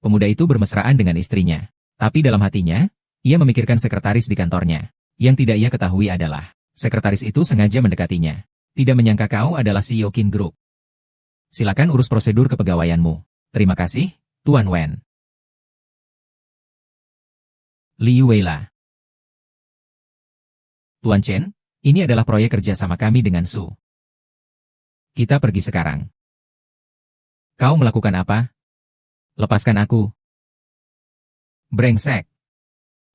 Pemuda itu bermesraan dengan istrinya. Tapi dalam hatinya, ia memikirkan sekretaris di kantornya. Yang tidak ia ketahui adalah, sekretaris itu sengaja mendekatinya. Tidak menyangka kau adalah CEO Kin Group. Silakan urus prosedur kepegawaianmu. Terima kasih, Tuan Wen. Liu Weila. Tuan Chen, ini adalah proyek kerja sama kami dengan Su. Kita pergi sekarang. Kau melakukan apa? Lepaskan aku. Brengsek.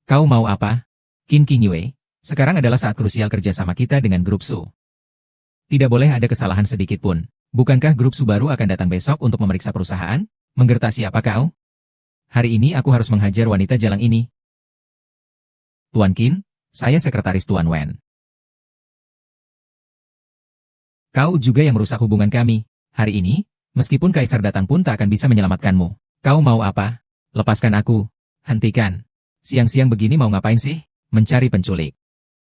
Kau mau apa? Qin Qingyue, sekarang adalah saat krusial kerjasama kita dengan grup Su. Tidak boleh ada kesalahan sedikit pun. Bukankah grup Su baru akan datang besok untuk memeriksa perusahaan? Menggertak siapa kau? Hari ini aku harus menghajar wanita jalang ini. Tuan Qin, saya sekretaris Tuan Wen. Kau juga yang merusak hubungan kami. Hari ini, meskipun Kaisar datang pun tak akan bisa menyelamatkanmu. Kau mau apa? Lepaskan aku. Hentikan. Siang-siang begini mau ngapain sih? Mencari penculik.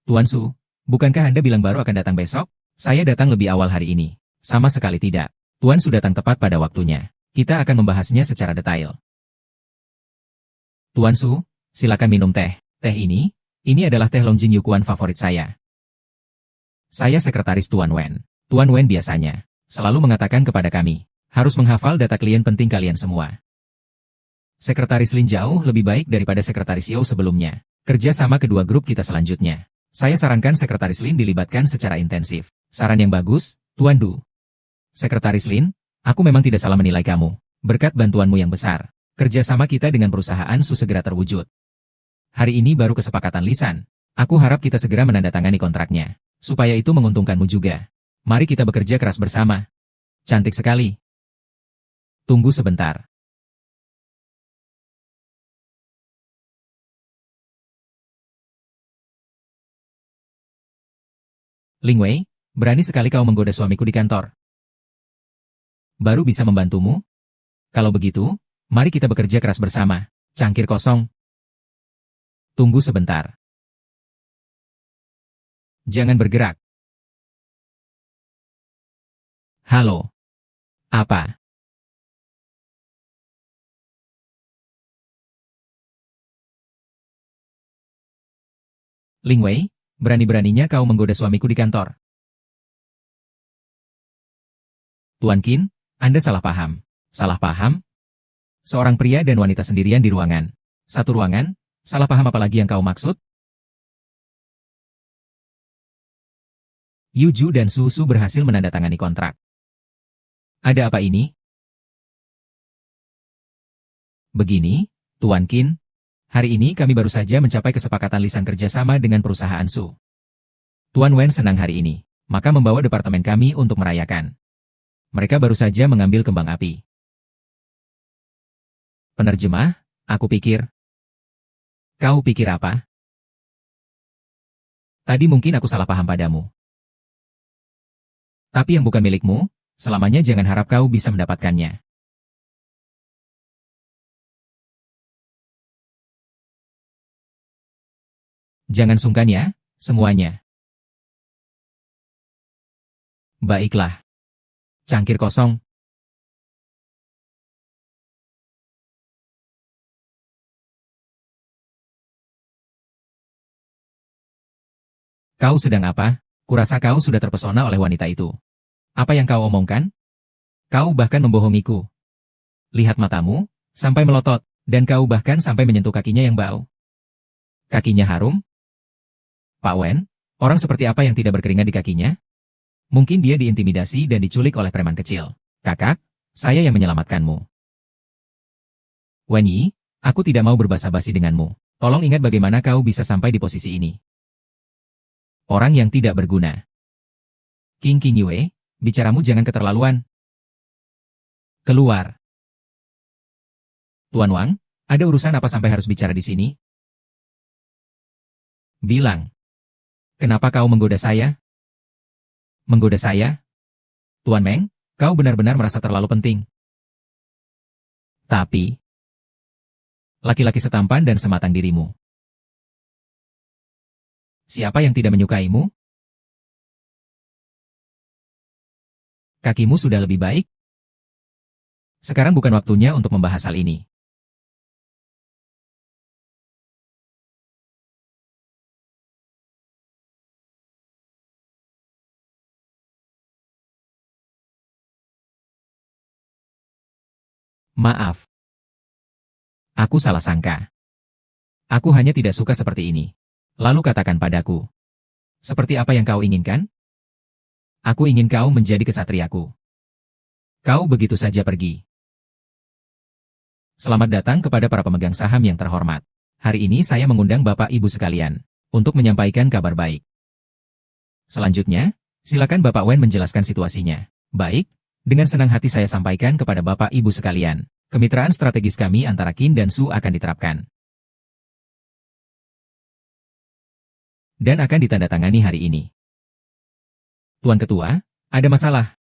Tuan Su, bukankah Anda bilang baru akan datang besok? Saya datang lebih awal hari ini. Sama sekali tidak. Tuan Su datang tepat pada waktunya. Kita akan membahasnya secara detail. Tuan Su, silakan minum teh. Teh ini adalah teh Longjing Yukuan favorit saya. Saya sekretaris Tuan Wen. Tuan Wen biasanya selalu mengatakan kepada kami, harus menghafal data klien penting kalian semua. Sekretaris Lin jauh lebih baik daripada sekretaris Yao sebelumnya. Kerja sama kedua grup kita selanjutnya. Saya sarankan sekretaris Lin dilibatkan secara intensif. Saran yang bagus, Tuan Du. Sekretaris Lin, aku memang tidak salah menilai kamu. Berkat bantuanmu yang besar, kerja sama kita dengan perusahaan Su segera terwujud. Hari ini baru kesepakatan lisan. Aku harap kita segera menandatangani kontraknya. Supaya itu menguntungkanmu juga. Mari kita bekerja keras bersama. Cantik sekali. Tunggu sebentar. Ling Wei, berani sekali kau menggoda suamiku di kantor. Baru bisa membantumu? Kalau begitu, mari kita bekerja keras bersama. Cangkir kosong. Tunggu sebentar. Jangan bergerak. Halo. Apa? Ling Wei, berani-beraninya kau menggoda suamiku di kantor. Tuan Qin, Anda salah paham. Salah paham? Seorang pria dan wanita sendirian di ruangan. Satu ruangan? Salah paham apalagi yang kau maksud? Yu Ju dan Su Su berhasil menandatangani kontrak. Ada apa ini? Begini, Tuan Qin. Hari ini kami baru saja mencapai kesepakatan lisan kerjasama dengan perusahaan Su. Tuan Wen senang hari ini, maka membawa departemen kami untuk merayakan. Mereka baru saja mengambil kembang api. Penerjemah, aku pikir. Kau pikir apa? Tadi mungkin aku salah paham padamu. Tapi yang bukan milikmu, selamanya jangan harap kau bisa mendapatkannya. Jangan sungkan ya, semuanya. Baiklah. Cangkir kosong. Kau sedang apa? Kurasa kau sudah terpesona oleh wanita itu. Apa yang kau omongkan? Kau bahkan membohongiku. Lihat matamu, sampai melotot, dan kau bahkan sampai menyentuh kakinya yang bau. Kakinya harum? Pak Wen, orang seperti apa yang tidak berkeringat di kakinya? Mungkin dia diintimidasi dan diculik oleh preman kecil. Kakak, saya yang menyelamatkanmu. Wen Yi, aku tidak mau berbasa-basi denganmu. Tolong ingat bagaimana kau bisa sampai di posisi ini. Orang yang tidak berguna. Qin Qingyue, bicaramu jangan keterlaluan. Keluar. Tuan Wang, ada urusan apa sampai harus bicara di sini? Bilang. Kenapa kau menggoda saya? Menggoda saya? Tuan Meng, kau benar-benar merasa terlalu penting. Tapi, laki-laki setampan dan sematang dirimu. Siapa yang tidak menyukaimu? Kakimu sudah lebih baik? Sekarang bukan waktunya untuk membahas hal ini. Maaf. Aku salah sangka. Aku hanya tidak suka seperti ini. Lalu katakan padaku. Seperti apa yang kau inginkan? Aku ingin kau menjadi kesatriaku. Kau begitu saja pergi. Selamat datang kepada para pemegang saham yang terhormat. Hari ini saya mengundang Bapak Ibu sekalian untuk menyampaikan kabar baik. Selanjutnya, silakan Bapak Wen menjelaskan situasinya. Baik, dengan senang hati saya sampaikan kepada Bapak Ibu sekalian, kemitraan strategis kami antara Qin dan Su akan diterapkan. Dan akan ditandatangani hari ini. Tuan Ketua, ada masalah.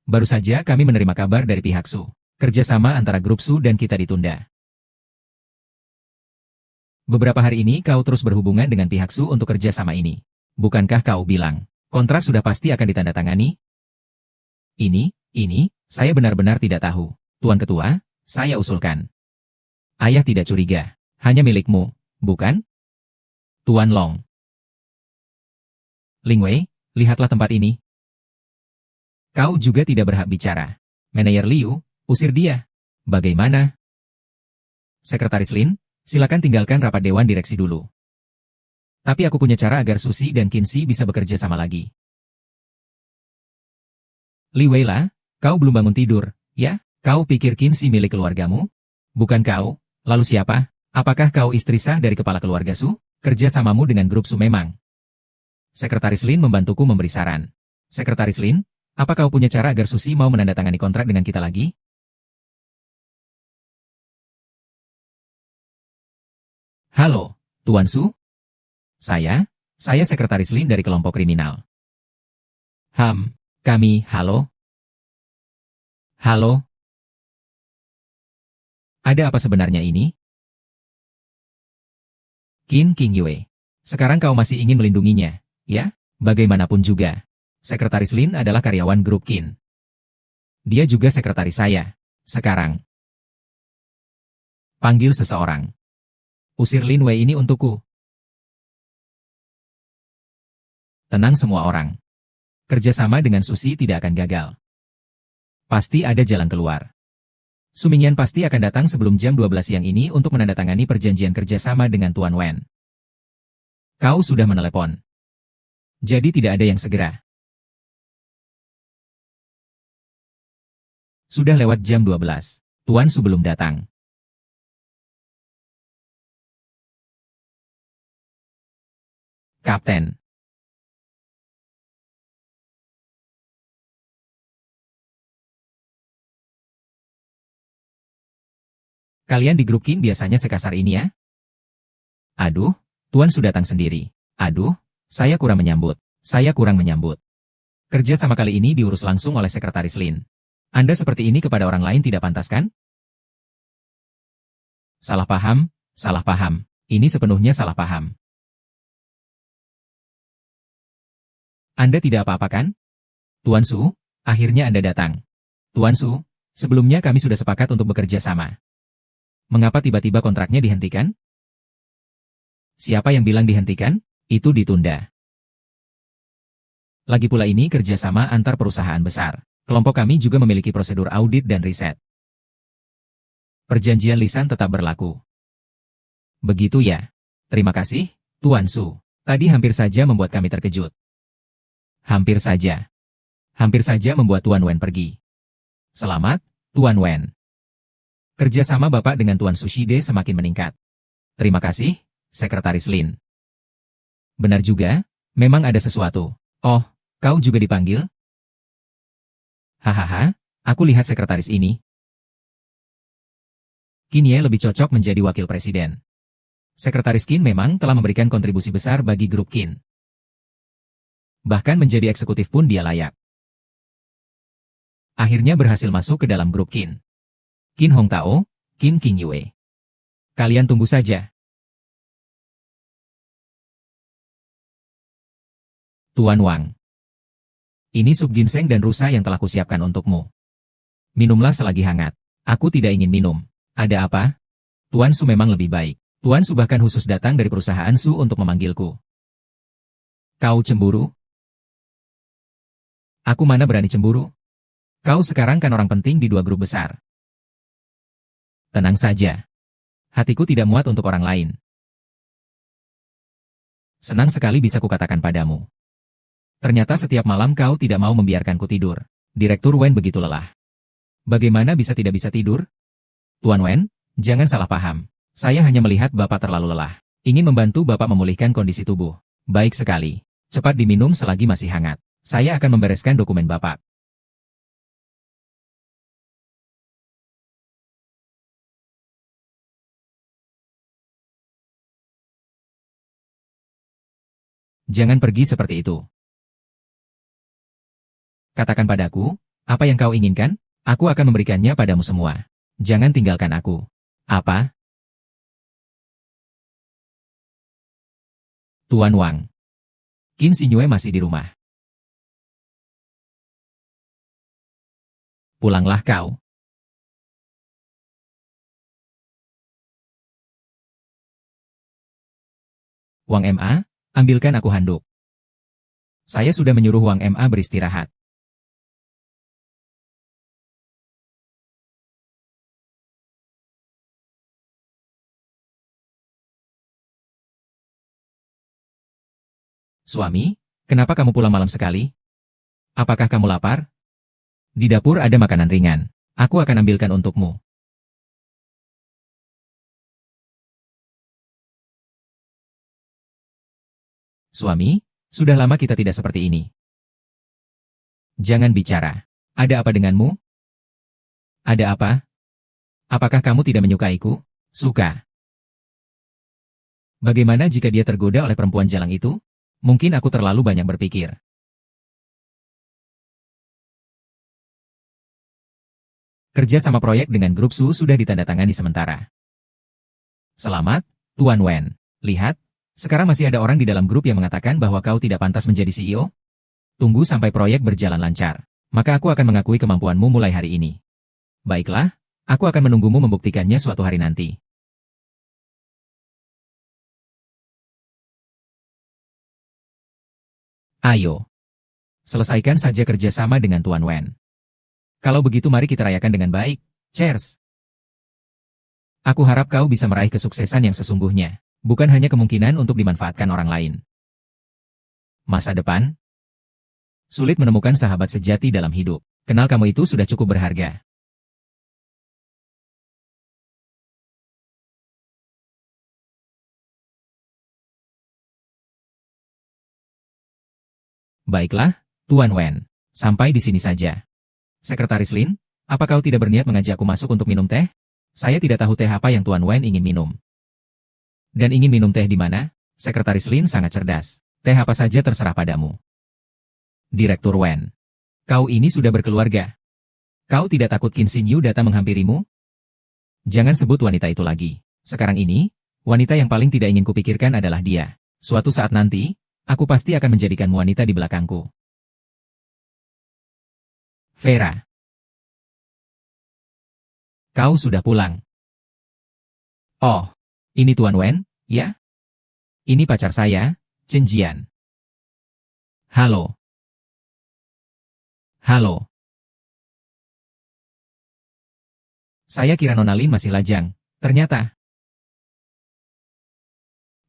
Baru saja kami menerima kabar dari pihak Su. Kerjasama antara grup Su dan kita ditunda. Beberapa hari ini kau terus berhubungan dengan pihak Su untuk kerjasama ini. Bukankah kau bilang, kontrak sudah pasti akan ditandatangani? Ini, saya benar-benar tidak tahu. Tuan Ketua, saya usulkan. Ayah tidak curiga, hanya milikmu, bukan? Tuan Long. Ling Wei, lihatlah tempat ini. Kau juga tidak berhak bicara. Manajer Liu, usir dia. Bagaimana? Sekretaris Lin, silakan tinggalkan rapat dewan direksi dulu. Tapi aku punya cara agar Susi dan Qinxi bisa bekerja sama lagi. Li Weila, kau belum bangun tidur, ya? Kau pikir Qinxi milik keluargamu? Bukan kau, lalu siapa? Apakah kau istri sah dari kepala keluarga Su? Kerjasamamu dengan grup Su memang. Sekretaris Lin membantuku memberi saran. Sekretaris Lin, apa kau punya cara agar Susi mau menandatangani kontrak dengan kita lagi? Halo, Tuan Su? Saya Sekretaris Lin dari kelompok kriminal. Halo? Halo? Ada apa sebenarnya ini? Qin Yue. Sekarang kau masih ingin melindunginya, ya? Bagaimanapun juga. Sekretaris Lin adalah karyawan grup Qin. Dia juga sekretaris saya. Sekarang. Panggil seseorang. Usir Lin Wei ini untukku. Tenang semua orang. Kerjasama dengan Susi tidak akan gagal. Pasti ada jalan keluar. Su Mingyan pasti akan datang sebelum jam 12 siang ini untuk menandatangani perjanjian kerjasama dengan Tuan Wen. Kau sudah menelepon. Jadi tidak ada yang segera. Sudah lewat jam 12. Tuan Su belum datang. Kapten. Kalian di grup Qin biasanya sekasar ini ya? Aduh, Tuan Su datang sendiri. Aduh, saya kurang menyambut. Kerja sama kali ini diurus langsung oleh Sekretaris Lin. Anda seperti ini kepada orang lain tidak pantas kan? Salah paham. Ini sepenuhnya salah paham. Anda tidak apa-apa kan? Tuan Su, akhirnya Anda datang. Tuan Su, sebelumnya kami sudah sepakat untuk bekerja sama. Mengapa tiba-tiba kontraknya dihentikan? Siapa yang bilang dihentikan? Itu ditunda. Lagi pula ini kerjasama antar perusahaan besar. Kelompok kami juga memiliki prosedur audit dan riset. Perjanjian lisan tetap berlaku. Begitu ya. Terima kasih, Tuan Su. Tadi hampir saja membuat kami terkejut. Hampir saja membuat Tuan Wen pergi. Selamat, Tuan Wen. Kerjasama Bapak dengan Tuan Sushide semakin meningkat. Terima kasih, Sekretaris Lin. Benar juga, memang ada sesuatu. Oh, kau juga dipanggil? Hahaha, aku lihat sekretaris ini. Qin Ye lebih cocok menjadi wakil presiden. Sekretaris Qin memang telah memberikan kontribusi besar bagi grup Qin. Bahkan menjadi eksekutif pun dia layak. Akhirnya berhasil masuk ke dalam grup Qin. Qin Hongtao, Qin Yue. Kalian tunggu saja. Tuan Wang. Ini sup ginseng dan rusa yang telah kusiapkan untukmu. Minumlah selagi hangat. Aku tidak ingin minum. Ada apa? Tuan Su memang lebih baik. Tuan Su bahkan khusus datang dari perusahaan Su untuk memanggilku. Kau cemburu? Aku mana berani cemburu? Kau sekarang kan orang penting di dua grup besar. Tenang saja. Hatiku tidak muat untuk orang lain. Senang sekali bisa kukatakan padamu. Ternyata setiap malam kau tidak mau membiarkanku tidur. Direktur Wen begitu lelah. Bagaimana bisa tidak bisa tidur? Tuan Wen, jangan salah paham. Saya hanya melihat Bapak terlalu lelah. Ingin membantu Bapak memulihkan kondisi tubuh. Baik sekali. Cepat diminum selagi masih hangat. Saya akan membereskan dokumen Bapak. Jangan pergi seperti itu. Katakan padaku, apa yang kau inginkan? Aku akan memberikannya padamu semua. Jangan tinggalkan aku. Apa? Tuan Wang. Qin Xinyue masih di rumah. Pulanglah kau. Wang Ma, ambilkan aku handuk. Saya sudah menyuruh Wang Ma beristirahat. Suami, kenapa kamu pulang malam sekali? Apakah kamu lapar? Di dapur ada makanan ringan. Aku akan ambilkan untukmu. Suami, sudah lama kita tidak seperti ini. Jangan bicara. Ada apa denganmu? Ada apa? Apakah kamu tidak menyukaiku? Suka. Bagaimana jika dia tergoda oleh perempuan jalang itu? Mungkin aku terlalu banyak berpikir. Kerja sama proyek dengan grup Su sudah ditandatangani sementara. Selamat, Tuan Wen. Lihat, sekarang masih ada orang di dalam grup yang mengatakan bahwa kau tidak pantas menjadi CEO. Tunggu sampai proyek berjalan lancar. Maka aku akan mengakui kemampuanmu mulai hari ini. Baiklah, aku akan menunggumu membuktikannya suatu hari nanti. Ayo. Selesaikan saja kerjasama dengan Tuan Wen. Kalau begitu mari kita rayakan dengan baik. Cheers! Aku harap kau bisa meraih kesuksesan yang sesungguhnya. Bukan hanya kemungkinan untuk dimanfaatkan orang lain. Masa depan? Sulit menemukan sahabat sejati dalam hidup. Kenal kamu itu sudah cukup berharga. Baiklah, Tuan Wen. Sampai di sini saja. Sekretaris Lin, apa kau tidak berniat mengajakku masuk untuk minum teh? Saya tidak tahu teh apa yang Tuan Wen ingin minum. Dan ingin minum teh di mana? Sekretaris Lin sangat cerdas. Teh apa saja terserah padamu. Direktur Wen. Kau ini sudah berkeluarga. Kau tidak takut Qin Xinyu datang menghampirimu? Jangan sebut wanita itu lagi. Sekarang ini, wanita yang paling tidak ingin kupikirkan adalah dia. Suatu saat nanti, aku pasti akan menjadikan wanita di belakangku. Vera. Kau sudah pulang. Oh, ini Tuan Wen, ya? Ini pacar saya, Chen Jian. Halo. Halo. Saya kira Nona Lin masih lajang. Ternyata.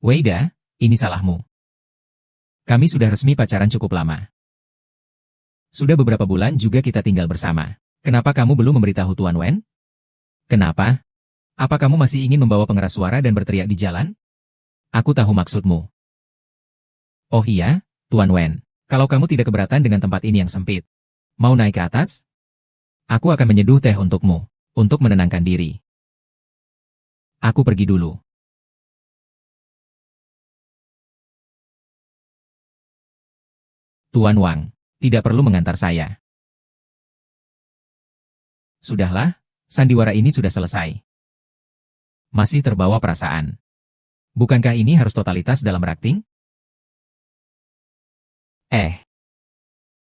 Weida, ini salahmu. Kami sudah resmi pacaran cukup lama. Sudah beberapa bulan juga kita tinggal bersama. Kenapa kamu belum memberitahu Tuan Wen? Kenapa? Apa kamu masih ingin membawa pengeras suara dan berteriak di jalan? Aku tahu maksudmu. Oh iya, Tuan Wen. Kalau kamu tidak keberatan dengan tempat ini yang sempit. Mau naik ke atas? Aku akan menyeduh teh untukmu, untuk menenangkan diri. Aku pergi dulu. Tuan Wang, tidak perlu mengantar saya. Sudahlah, sandiwara ini sudah selesai. Masih terbawa perasaan. Bukankah ini harus totalitas dalam berakting?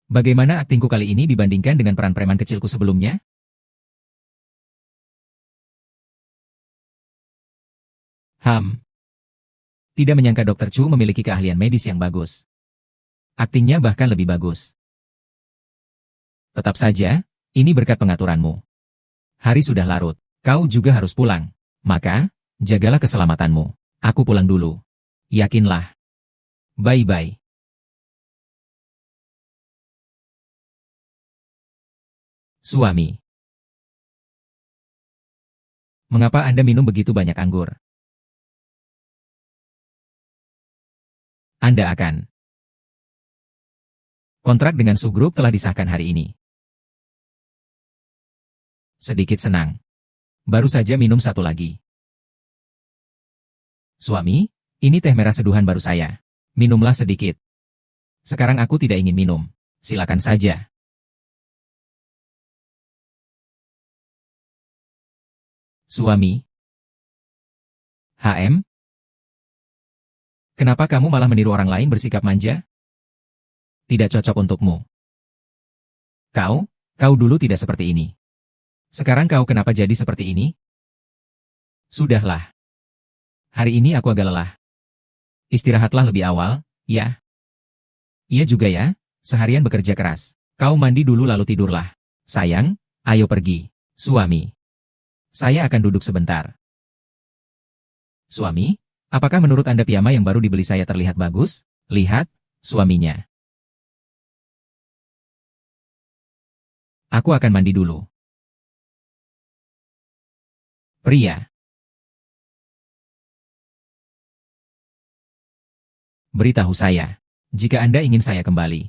Bagaimana aktingku kali ini dibandingkan dengan peran preman kecilku sebelumnya? Tidak menyangka Dr. Chu memiliki keahlian medis yang bagus. Aktingnya bahkan lebih bagus. Tetap saja, ini berkat pengaturanmu. Hari sudah larut. Kau juga harus pulang. Maka, jagalah keselamatanmu. Aku pulang dulu. Yakinlah. Bye-bye. Suami. Mengapa Anda minum begitu banyak anggur? Anda akan. Kontrak dengan Su Group telah disahkan hari ini. Sedikit senang. Baru saja minum satu lagi. Suami, ini teh merah seduhan baru saya. Minumlah sedikit. Sekarang aku tidak ingin minum. Silakan saja. Suami. HM? Kenapa kamu malah meniru orang lain bersikap manja? Tidak cocok untukmu. Kau dulu tidak seperti ini. Sekarang kau kenapa jadi seperti ini? Sudahlah. Hari ini aku agak lelah. Istirahatlah lebih awal, ya. Iya juga ya, seharian bekerja keras. Kau mandi dulu lalu tidurlah. Sayang, ayo pergi. Suami. Saya akan duduk sebentar. Suami, apakah menurut Anda piyama yang baru dibeli saya terlihat bagus? Lihat, suaminya. Aku akan mandi dulu. Pria. Beritahu saya, jika Anda ingin saya kembali.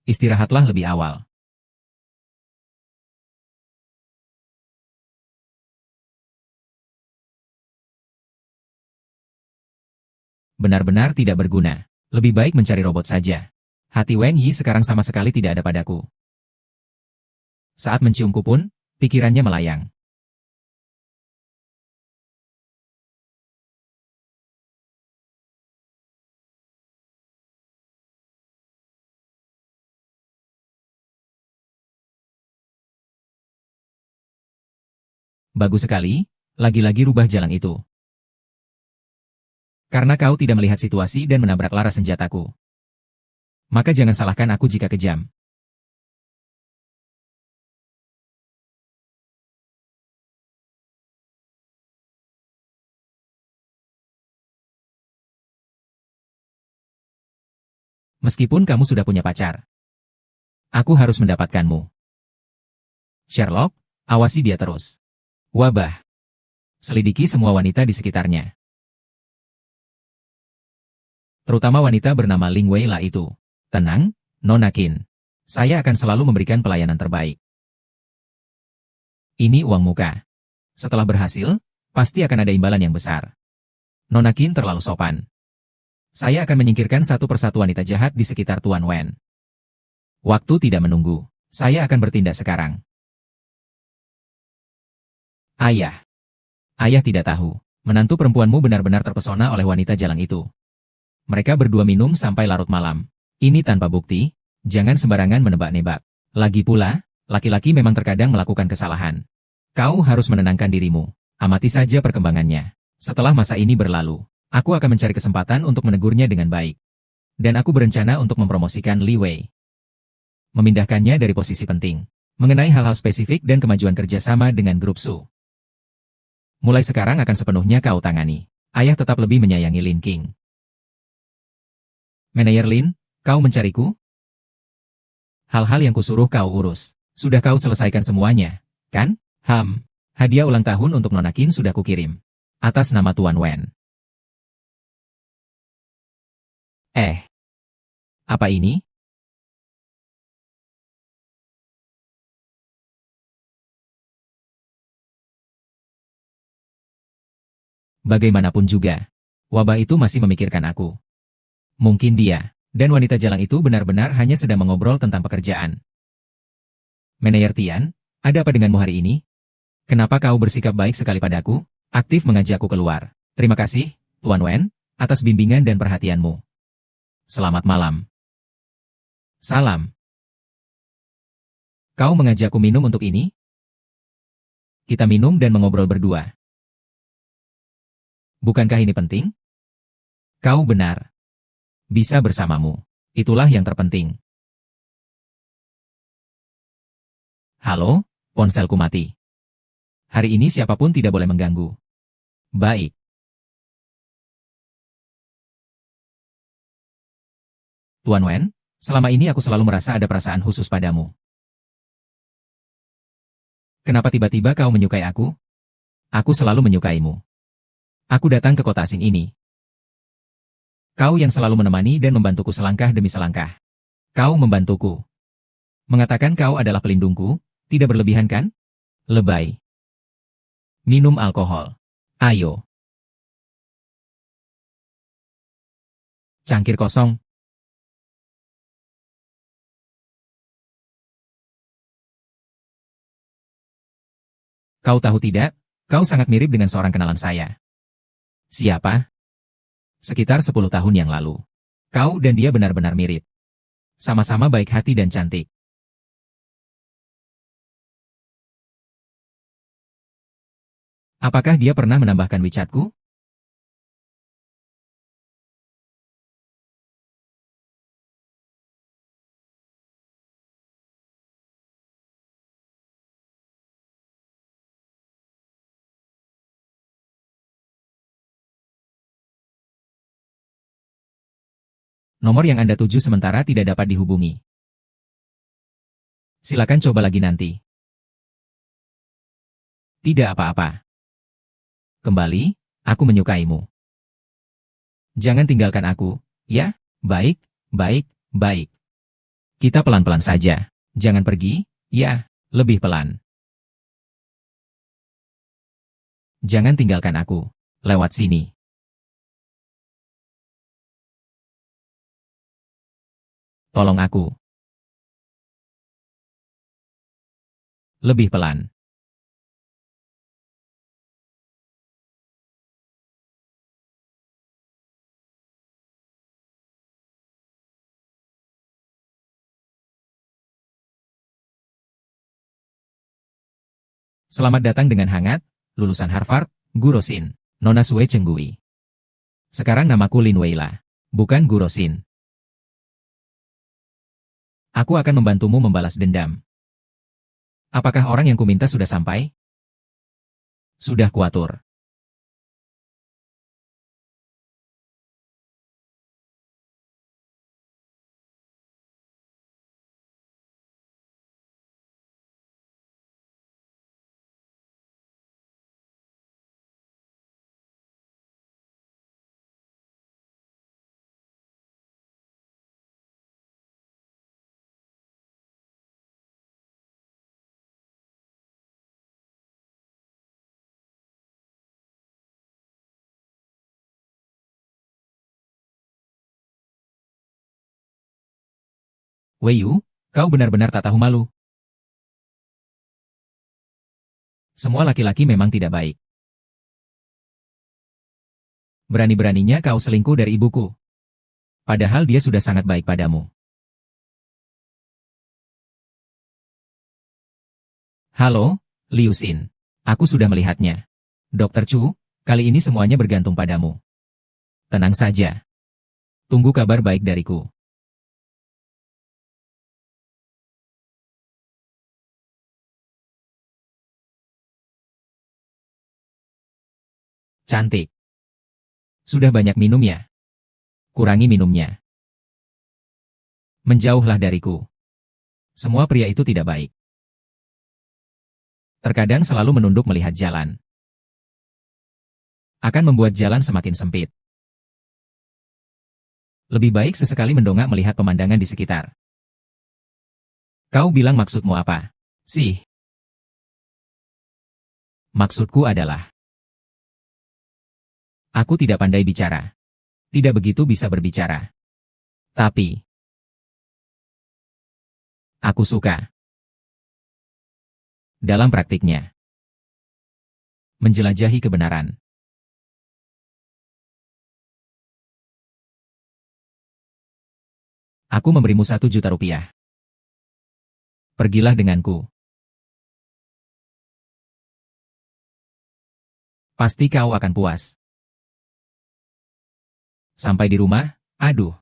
Istirahatlah lebih awal. Benar-benar tidak berguna. Lebih baik mencari robot saja. Hati Wen Yi sekarang sama sekali tidak ada padaku. Saat menciumku pun, pikirannya melayang. Bagus sekali, lagi-lagi rubah jalan itu. Karena kau tidak melihat situasi dan menabrak laras senjataku. Maka jangan salahkan aku jika kejam. Meskipun kamu sudah punya pacar. Aku harus mendapatkanmu. Sherlock, awasi dia terus. Wabah. Selidiki semua wanita di sekitarnya. Terutama wanita bernama Ling Weila itu. Tenang, Nona Qin. Saya akan selalu memberikan pelayanan terbaik. Ini uang muka. Setelah berhasil, pasti akan ada imbalan yang besar. Nona Qin terlalu sopan. Saya akan menyingkirkan satu persatu wanita jahat di sekitar Tuan Wen. Waktu tidak menunggu. Saya akan bertindak sekarang. Ayah. Ayah tidak tahu. Menantu perempuanmu benar-benar terpesona oleh wanita jalang itu. Mereka berdua minum sampai larut malam. Ini tanpa bukti, jangan sembarangan menebak-nebak. Lagi pula, laki-laki memang terkadang melakukan kesalahan. Kau harus menenangkan dirimu. Amati saja perkembangannya. Setelah masa ini berlalu, aku akan mencari kesempatan untuk menegurnya dengan baik. Dan aku berencana untuk mempromosikan Li Wei. Memindahkannya dari posisi penting. Mengenai hal-hal spesifik dan kemajuan kerjasama dengan grup Su. Mulai sekarang akan sepenuhnya kau tangani. Ayah tetap lebih menyayangi Lin King. Manajer Lin, kau mencariku? Hal-hal yang kusuruh kau urus. Sudah kau selesaikan semuanya, kan? Hadiah ulang tahun untuk Nona Qin sudah kukirim. Atas nama Tuan Wen. Apa ini? Bagaimanapun juga, wabah itu masih memikirkan aku. Mungkin dia dan wanita jalang itu benar-benar hanya sedang mengobrol tentang pekerjaan. Manajer Tian, ada apa denganmu hari ini? Kenapa kau bersikap baik sekali padaku? Aktif mengajakku keluar. Terima kasih, Tuan Wen, atas bimbingan dan perhatianmu. Selamat malam. Salam. Kau mengajakku minum untuk ini? Kita minum dan mengobrol berdua. Bukankah ini penting? Kau benar. Bisa bersamamu. Itulah yang terpenting. Halo, ponselku mati. Hari ini siapapun tidak boleh mengganggu. Baik. Tuan Wen, selama ini aku selalu merasa ada perasaan khusus padamu. Kenapa tiba-tiba kau menyukai aku? Aku selalu menyukaimu. Aku datang ke kota asing ini. Kau yang selalu menemani dan membantuku selangkah demi selangkah. Kau membantuku. Mengatakan kau adalah pelindungku, tidak berlebihan kan? Lebay. Minum alkohol. Ayo. Cangkir kosong. Kau tahu tidak, kau sangat mirip dengan seorang kenalan saya. Siapa? Sekitar 10 tahun yang lalu. Kau dan dia benar-benar mirip. Sama-sama baik hati dan cantik. Apakah dia pernah menambahkan WeChat-ku? Nomor yang Anda tuju sementara tidak dapat dihubungi. Silakan coba lagi nanti. Tidak apa-apa. Kembali, aku menyukaimu. Jangan tinggalkan aku, ya? Baik, baik, baik. Kita pelan-pelan saja. Jangan pergi, ya, lebih pelan. Jangan tinggalkan aku. Lewat sini. Tolong aku. Lebih pelan. Selamat datang dengan hangat, lulusan Harvard, Guru Xin, Nona Sue Chenggui. Sekarang namaku Lin Weila, bukan Guru Xin. Aku akan membantumu membalas dendam. Apakah orang yang kuminta sudah sampai? Sudah kuatur. Weiyu, kau benar-benar tak tahu malu. Semua laki-laki memang tidak baik. Berani-beraninya kau selingkuh dari ibuku. Padahal dia sudah sangat baik padamu. Halo, Liu Xin. Aku sudah melihatnya. Dokter Chu, kali ini semuanya bergantung padamu. Tenang saja. Tunggu kabar baik dariku. Cantik. Sudah banyak minum ya? Kurangi minumnya. Menjauhlah dariku. Semua pria itu tidak baik. Terkadang selalu menunduk melihat jalan. Akan membuat jalan semakin sempit. Lebih baik sesekali mendongak melihat pemandangan di sekitar. Kau bilang maksudmu apa? Sih. Maksudku adalah, aku tidak pandai bicara. Tidak begitu bisa berbicara. Tapi, aku suka. Dalam praktiknya, menjelajahi kebenaran. Aku memberimu 1 juta rupiah. Pergilah denganku. Pasti kau akan puas. Sampai di rumah, aduh.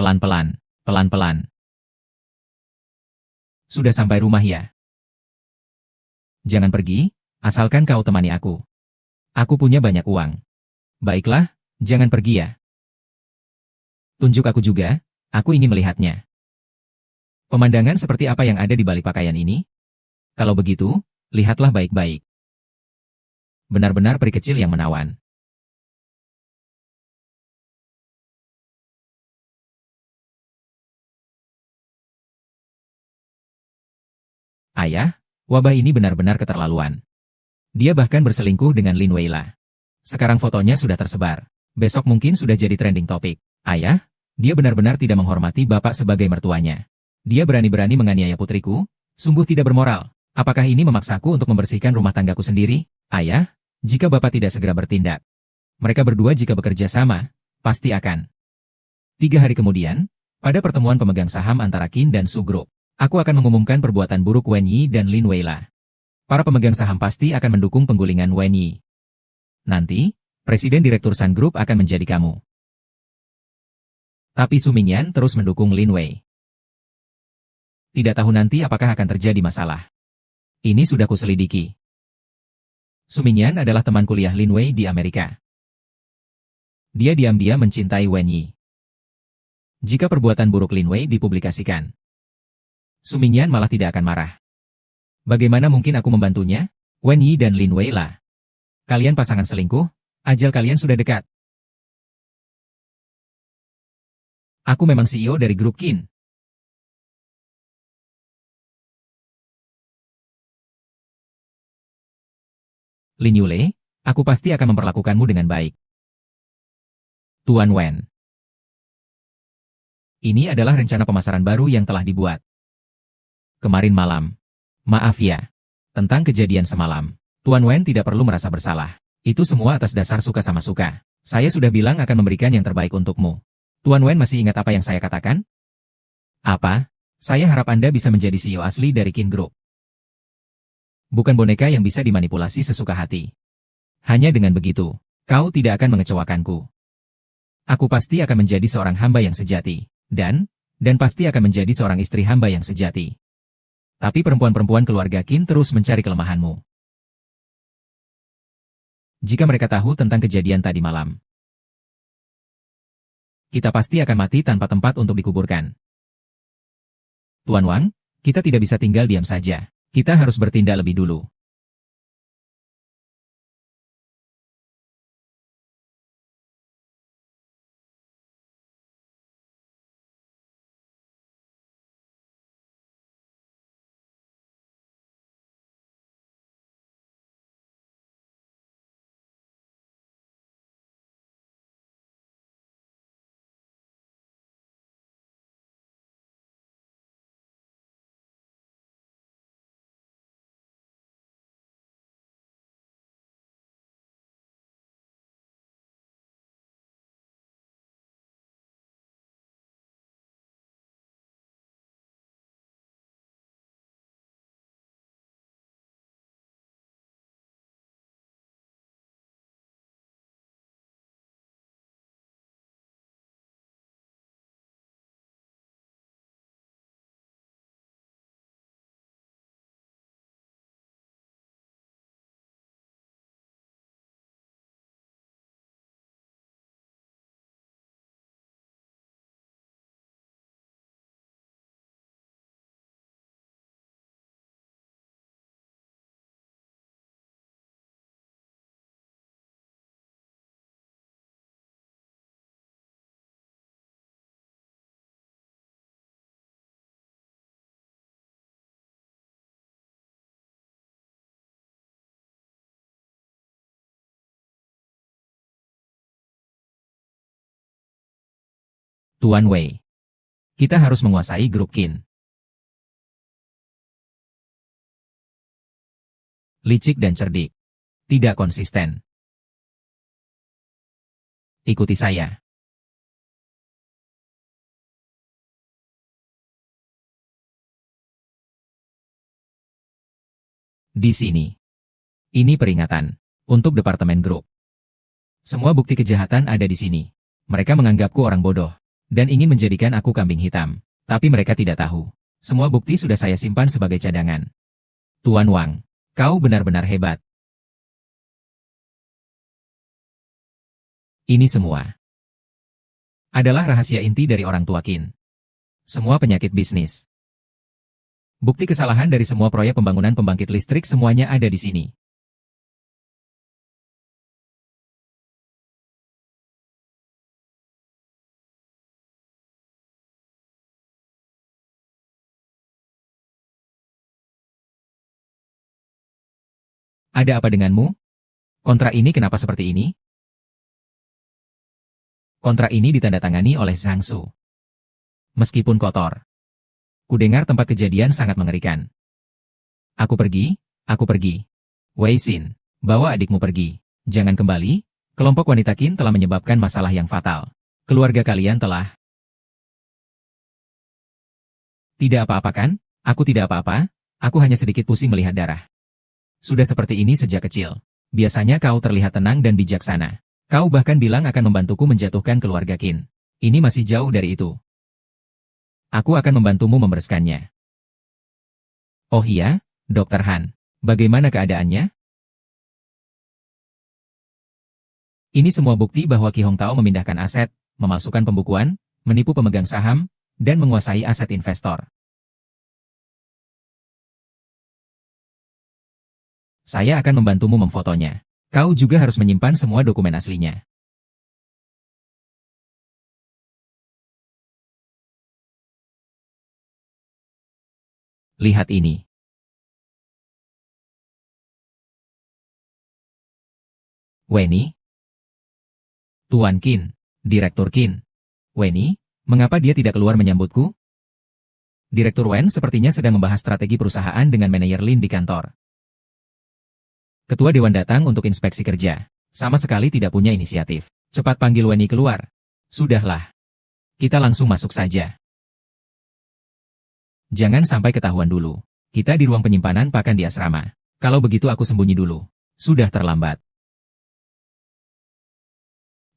Pelan-pelan, pelan-pelan. Sudah sampai rumah ya? Jangan pergi, asalkan kau temani aku. Aku punya banyak uang. Baiklah, jangan pergi ya. Tunjuk aku juga, aku ingin melihatnya. Pemandangan seperti apa yang ada di balik pakaian ini? Kalau begitu, lihatlah baik-baik. Benar-benar peri kecil yang menawan. Ayah, wabah ini benar-benar keterlaluan. Dia bahkan berselingkuh dengan Lin Weila. Sekarang fotonya sudah tersebar. Besok mungkin sudah jadi trending topik. Ayah, dia benar-benar tidak menghormati bapak sebagai mertuanya. Dia berani-berani menganiaya putriku, sungguh tidak bermoral. Apakah ini memaksaku untuk membersihkan rumah tanggaku sendiri? Ayah, jika bapak tidak segera bertindak, mereka berdua jika bekerja sama, pasti akan. 3 hari kemudian, pada pertemuan pemegang saham antara Qin dan Su Group, aku akan mengumumkan perbuatan buruk Wen Yi dan Lin Weila. Para pemegang saham pasti akan mendukung penggulingan Wen Yi. Nanti, Presiden Direktur Sun Group akan menjadi kamu. Tapi Su Mingyan terus mendukung Lin Wei. Tidak tahu nanti apakah akan terjadi masalah. Ini sudah kuselidiki. Su Mingyan adalah teman kuliah Lin Wei di Amerika. Dia diam-diam mencintai Wen Yi. Jika perbuatan buruk Lin Wei dipublikasikan, Su Mingyan malah tidak akan marah. Bagaimana mungkin aku membantunya? Wen Yi dan Lin Wei lah. Kalian pasangan selingkuh, ajal kalian sudah dekat. Aku memang CEO dari grup Qin. Lin Yule, aku pasti akan memperlakukanmu dengan baik. Tuan Wen. Ini adalah rencana pemasaran baru yang telah dibuat. Kemarin malam. Maaf ya. Tentang kejadian semalam. Tuan Wen tidak perlu merasa bersalah. Itu semua atas dasar suka sama suka. Saya sudah bilang akan memberikan yang terbaik untukmu. Tuan Wen masih ingat apa yang saya katakan? Apa? Saya harap Anda bisa menjadi CEO asli dari Qin Group. Bukan boneka yang bisa dimanipulasi sesuka hati. Hanya dengan begitu, kau tidak akan mengecewakanku. Aku pasti akan menjadi seorang hamba yang sejati. Dan pasti akan menjadi seorang istri hamba yang sejati. Tapi perempuan-perempuan keluarga Qin terus mencari kelemahanmu. Jika mereka tahu tentang kejadian tadi malam, kita pasti akan mati tanpa tempat untuk dikuburkan. Tuan Wang, kita tidak bisa tinggal diam saja. Kita harus bertindak lebih dulu. Tuan Wei. Kita harus menguasai grup Qin. Licik dan cerdik. Tidak konsisten. Ikuti saya. Di sini. Ini peringatan. Untuk Departemen Grup. Semua bukti kejahatan ada di sini. Mereka menganggapku orang bodoh. dan ingin menjadikan aku kambing hitam. Tapi mereka tidak tahu. Semua bukti sudah saya simpan sebagai cadangan. Tuan Wang, kau benar-benar hebat. Ini semua adalah rahasia inti dari orang tua Qin. Semua penyakit bisnis. Bukti kesalahan dari semua proyek pembangunan pembangkit listrik semuanya ada di sini. Ada apa denganmu? Kontrak ini kenapa seperti ini? Kontrak ini ditandatangani oleh Zhang Su. Meskipun kotor. Kudengar tempat kejadian sangat mengerikan. Aku pergi. Wei Xin, bawa adikmu pergi. Jangan kembali. Kelompok wanita Qin telah menyebabkan masalah yang fatal. Keluarga kalian telah... Tidak apa-apa kan? Aku tidak apa-apa. Aku hanya sedikit pusing melihat darah. Sudah seperti ini sejak kecil. Biasanya kau terlihat tenang dan bijaksana. Kau bahkan bilang akan membantuku menjatuhkan keluarga Qin. Ini masih jauh dari itu. Aku akan membantumu membereskannya. Oh iya, Dr. Han. Bagaimana keadaannya? Ini semua bukti bahwa Qi Hongtao memindahkan aset, memalsukan pembukuan, menipu pemegang saham, dan menguasai aset investor. Saya akan membantumu memfotonya. Kau juga harus menyimpan semua dokumen aslinya. Lihat ini. Weni? Tuan Qin, Direktur Qin. Weni, mengapa dia tidak keluar menyambutku? Direktur Wen sepertinya sedang membahas strategi perusahaan dengan manajer Lin di kantor. Ketua Dewan datang untuk inspeksi kerja. Sama sekali tidak punya inisiatif. Cepat panggil Weni keluar. Sudahlah. Kita langsung masuk saja. Jangan sampai ketahuan dulu. Kita di ruang penyimpanan pakan di asrama. Kalau begitu aku sembunyi dulu. Sudah terlambat.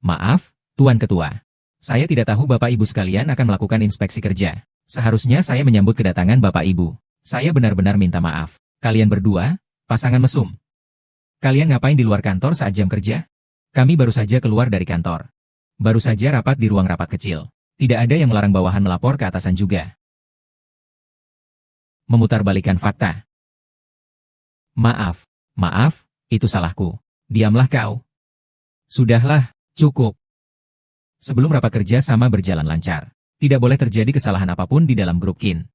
Maaf, Tuan Ketua. Saya tidak tahu Bapak Ibu sekalian akan melakukan inspeksi kerja. Seharusnya saya menyambut kedatangan Bapak Ibu. Saya benar-benar minta maaf. Kalian berdua, pasangan mesum. Kalian ngapain di luar kantor saat jam kerja? Kami baru saja keluar dari kantor. Baru saja rapat di ruang rapat kecil. Tidak ada yang melarang bawahan melapor ke atasan juga. Memutarbalikan fakta. Maaf, itu salahku. Diamlah kau. Sudahlah, cukup. Sebelum rapat kerja sama berjalan lancar, tidak boleh terjadi kesalahan apapun di dalam grup Qin.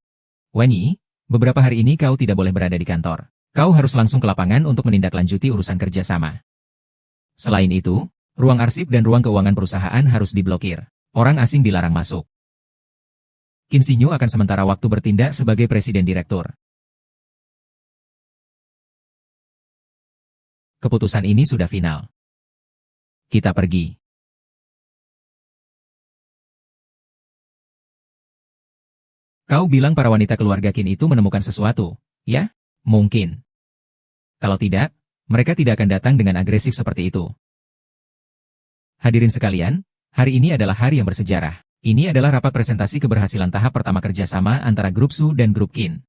Weni, beberapa hari ini kau tidak boleh berada di kantor. Kau harus langsung ke lapangan untuk menindaklanjuti urusan kerjasama. Selain itu, ruang arsip dan ruang keuangan perusahaan harus diblokir. Orang asing dilarang masuk. Qin Xinyu akan sementara waktu bertindak sebagai presiden direktur. Keputusan ini sudah final. Kita pergi. Kau bilang para wanita keluarga Qin itu menemukan sesuatu, ya? Mungkin. Kalau tidak, mereka tidak akan datang dengan agresif seperti itu. Hadirin sekalian, hari ini adalah hari yang bersejarah. Ini adalah rapat presentasi keberhasilan tahap pertama kerjasama antara Grup Su dan Grup Qin.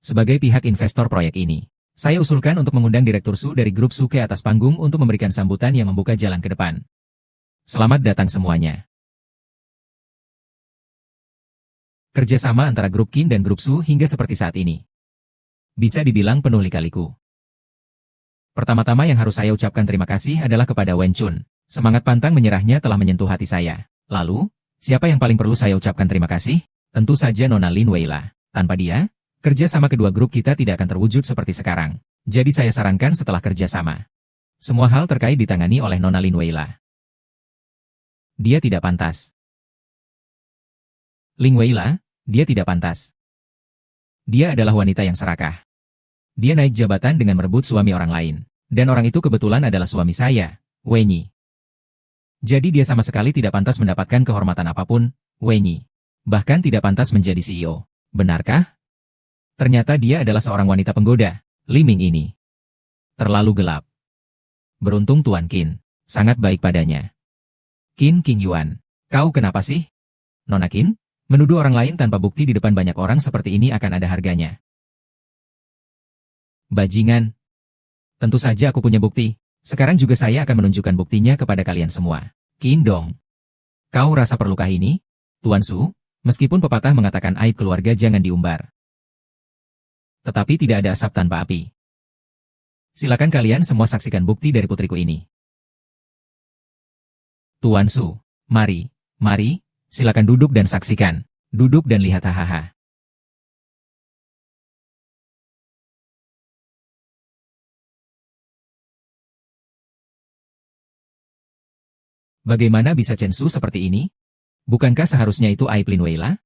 Sebagai pihak investor proyek ini, saya usulkan untuk mengundang Direktur Su dari Grup Su ke atas panggung untuk memberikan sambutan yang membuka jalan ke depan. Selamat datang semuanya. Kerjasama antara Grup Qin dan Grup Su hingga seperti saat ini bisa dibilang penuh lika-liku. Pertama-tama yang harus saya ucapkan terima kasih adalah kepada Wen Chun. Semangat pantang menyerahnya telah menyentuh hati saya. Lalu, siapa yang paling perlu saya ucapkan terima kasih? Tentu saja Nona Lin Weila. Tanpa dia, kerjasama kedua grup kita tidak akan terwujud seperti sekarang. Jadi saya sarankan setelah kerjasama, semua hal terkait ditangani oleh Nona Lin Weila. Dia tidak pantas. Lin Weila, dia tidak pantas. Dia adalah wanita yang serakah. Dia naik jabatan dengan merebut suami orang lain. Dan orang itu kebetulan adalah suami saya, Weni. Jadi dia sama sekali tidak pantas mendapatkan kehormatan apapun, Weni. Bahkan tidak pantas menjadi CEO. Benarkah? Ternyata dia adalah seorang wanita penggoda, Liming ini. Terlalu gelap. Beruntung Tuan Qin, sangat baik padanya. Qin Yuan, Kau kenapa sih? Nona Qin, menuduh orang lain tanpa bukti di depan banyak orang seperti ini akan ada harganya. Bajingan. Tentu saja aku punya bukti. Sekarang juga saya akan menunjukkan buktinya kepada kalian semua. Qin Dong. Kau rasa perlukah ini? Tuan Su, meskipun pepatah mengatakan aib keluarga jangan diumbar. Tetapi tidak ada asap tanpa api. Silakan kalian semua saksikan bukti dari putriku ini. Tuan Su, mari, silakan duduk dan saksikan. Duduk dan lihat hahaha. Bagaimana bisa Chen Su seperti ini? Bukankah seharusnya itu aib Lin Weila?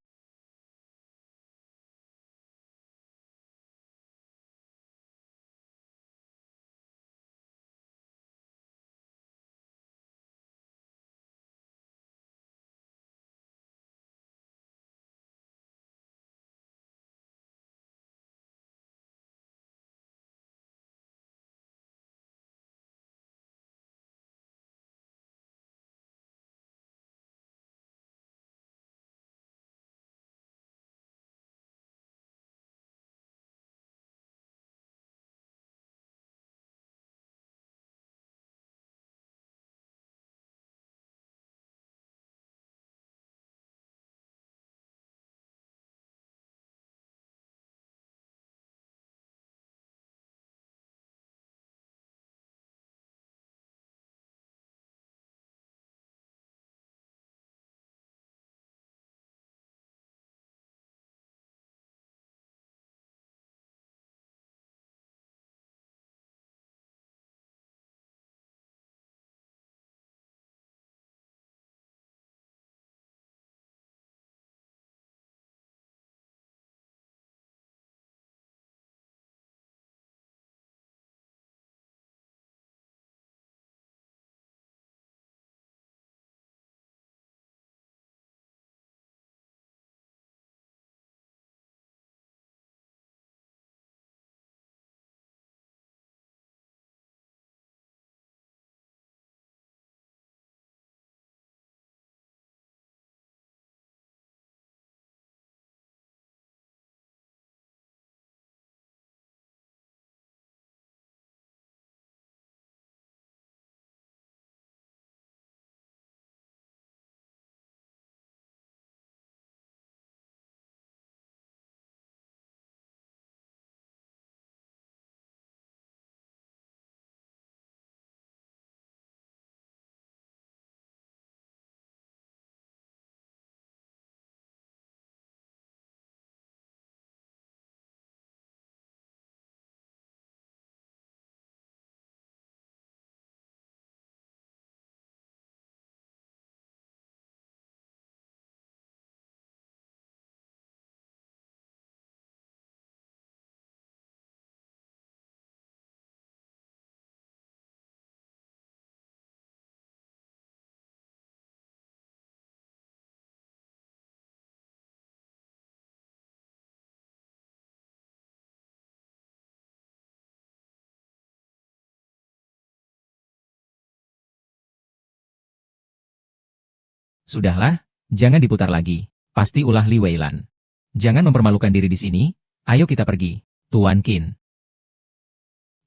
Sudahlah, jangan diputar lagi. Pasti ulah Li Weilan. Jangan mempermalukan diri di sini. Ayo kita pergi. Tuan Qin.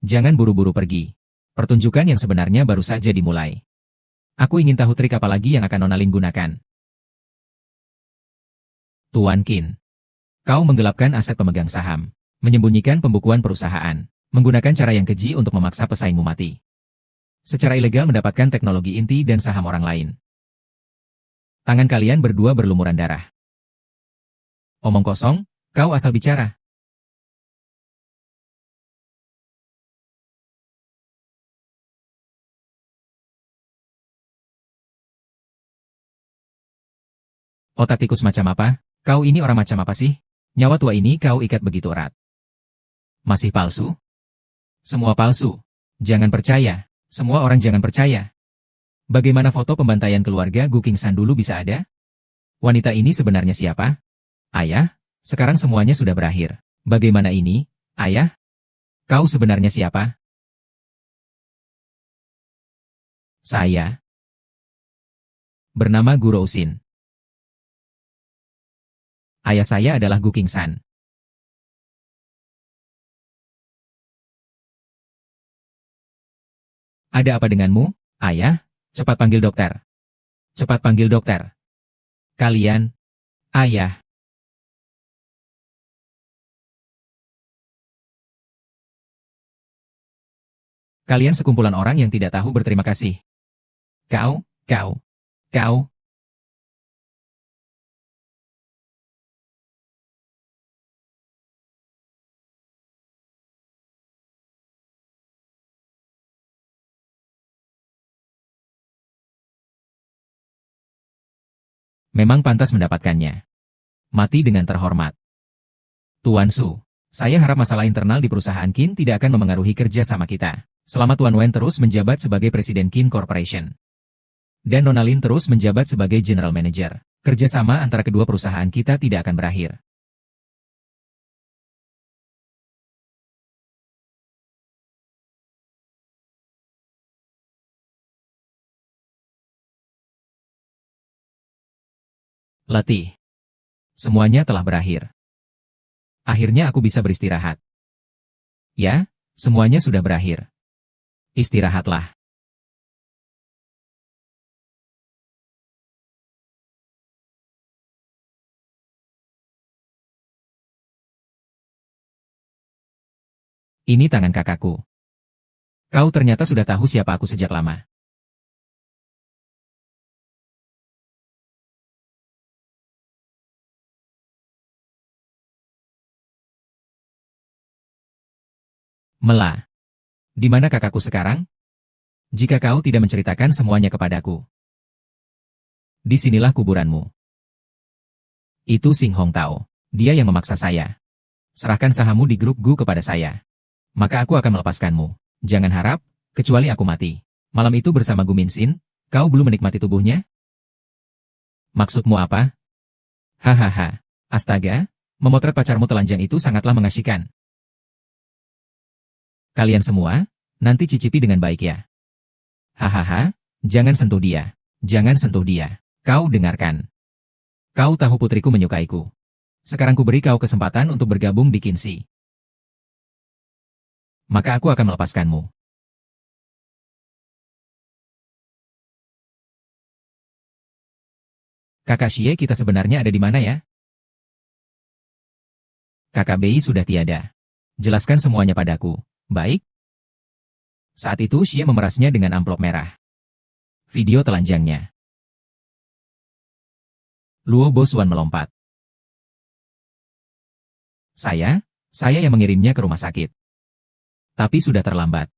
Jangan buru-buru pergi. Pertunjukan yang sebenarnya baru saja dimulai. Aku ingin tahu trik apa lagi yang akan Nona Lin gunakan. Tuan Qin. Kau menggelapkan aset pemegang saham. Menyembunyikan pembukuan perusahaan. Menggunakan cara yang keji untuk memaksa pesaingmu mati. Secara ilegal mendapatkan teknologi inti dan saham orang lain. Tangan kalian berdua berlumuran darah. Omong kosong, kau asal bicara. Otak tikus macam apa? Kau ini orang macam apa sih? Nyawa tua ini kau ikat begitu erat. Masih palsu? Semua palsu. Jangan percaya. Semua orang jangan percaya. Bagaimana foto pembantaian keluarga Gu Qingsan dulu bisa ada? Wanita ini sebenarnya siapa? Ayah, sekarang semuanya sudah berakhir. Bagaimana ini, Ayah? Kau sebenarnya siapa? Saya. bernama Guru Usin. Ayah saya adalah Gu Qingsan. Ada apa denganmu, ayah? Cepat panggil dokter. Cepat panggil dokter. Kalian, ayah. Kalian sekumpulan orang yang tidak tahu berterima kasih. Kau. Memang pantas mendapatkannya. Mati dengan terhormat. Tuan Su, saya harap masalah internal di perusahaan Qin tidak akan memengaruhi kerja sama kita. Selama Tuan Wen terus menjabat sebagai Presiden Qin Corporation. Dan Nona Lin terus menjabat sebagai General Manager. Kerjasama antara kedua perusahaan kita tidak akan berakhir. Letih. Semuanya telah berakhir. Akhirnya aku bisa beristirahat. Ya, semuanya sudah berakhir. Istirahatlah. Ini tangan kakakku. Kau ternyata sudah tahu siapa aku sejak lama. Mela. Di mana kakakku sekarang? Jika kau tidak menceritakan semuanya kepadaku. Disinilah kuburanmu. Itu Sing Hong Tao. Dia yang memaksa saya. Serahkan sahammu di grup Gu kepada saya. Maka aku akan melepaskanmu. Jangan harap, kecuali aku mati. Malam itu bersama Gu Minsin, kau belum menikmati tubuhnya? Maksudmu apa? Hahaha. Astaga, memotret pacarmu telanjang itu sangatlah mengasyikan. Kalian semua, nanti cicipi dengan baik ya. Hahaha, jangan sentuh dia. Jangan sentuh dia. Kau dengarkan. Kau tahu putriku menyukaiku. Sekarang ku beri kau kesempatan untuk bergabung di Qinsi. Maka aku akan melepaskanmu. Kakak Xie kita sebenarnya ada di mana ya? Kakak Bei sudah tiada. Jelaskan semuanya padaku. Baik. Saat itu Xie memerasnya dengan amplop merah. Video telanjangnya. Luo Bosuan melompat. Saya yang mengirimnya ke rumah sakit. Tapi sudah terlambat.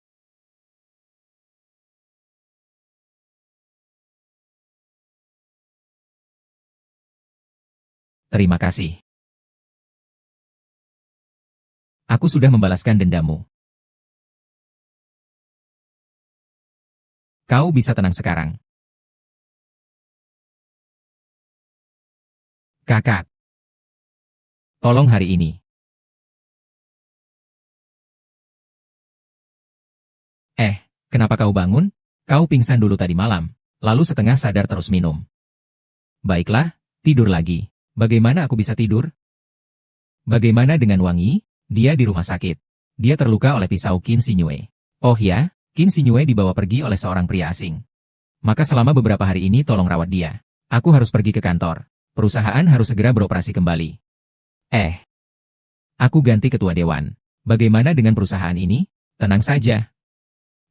Terima kasih. Aku sudah membalaskan dendamu. Kau bisa tenang sekarang. Kakak. Tolong hari ini. Kenapa kau bangun? Kau pingsan dulu tadi malam, lalu setengah sadar terus minum. Baiklah, tidur lagi. Bagaimana aku bisa tidur? Bagaimana dengan Wangi? Dia di rumah sakit. Dia terluka oleh pisau Qin Xinyue. Oh ya? Qin Xinyue dibawa pergi oleh seorang pria asing. Maka selama beberapa hari ini tolong rawat dia. Aku harus pergi ke kantor. Perusahaan harus segera beroperasi kembali. Aku ganti ketua dewan. Bagaimana dengan perusahaan ini? Tenang saja.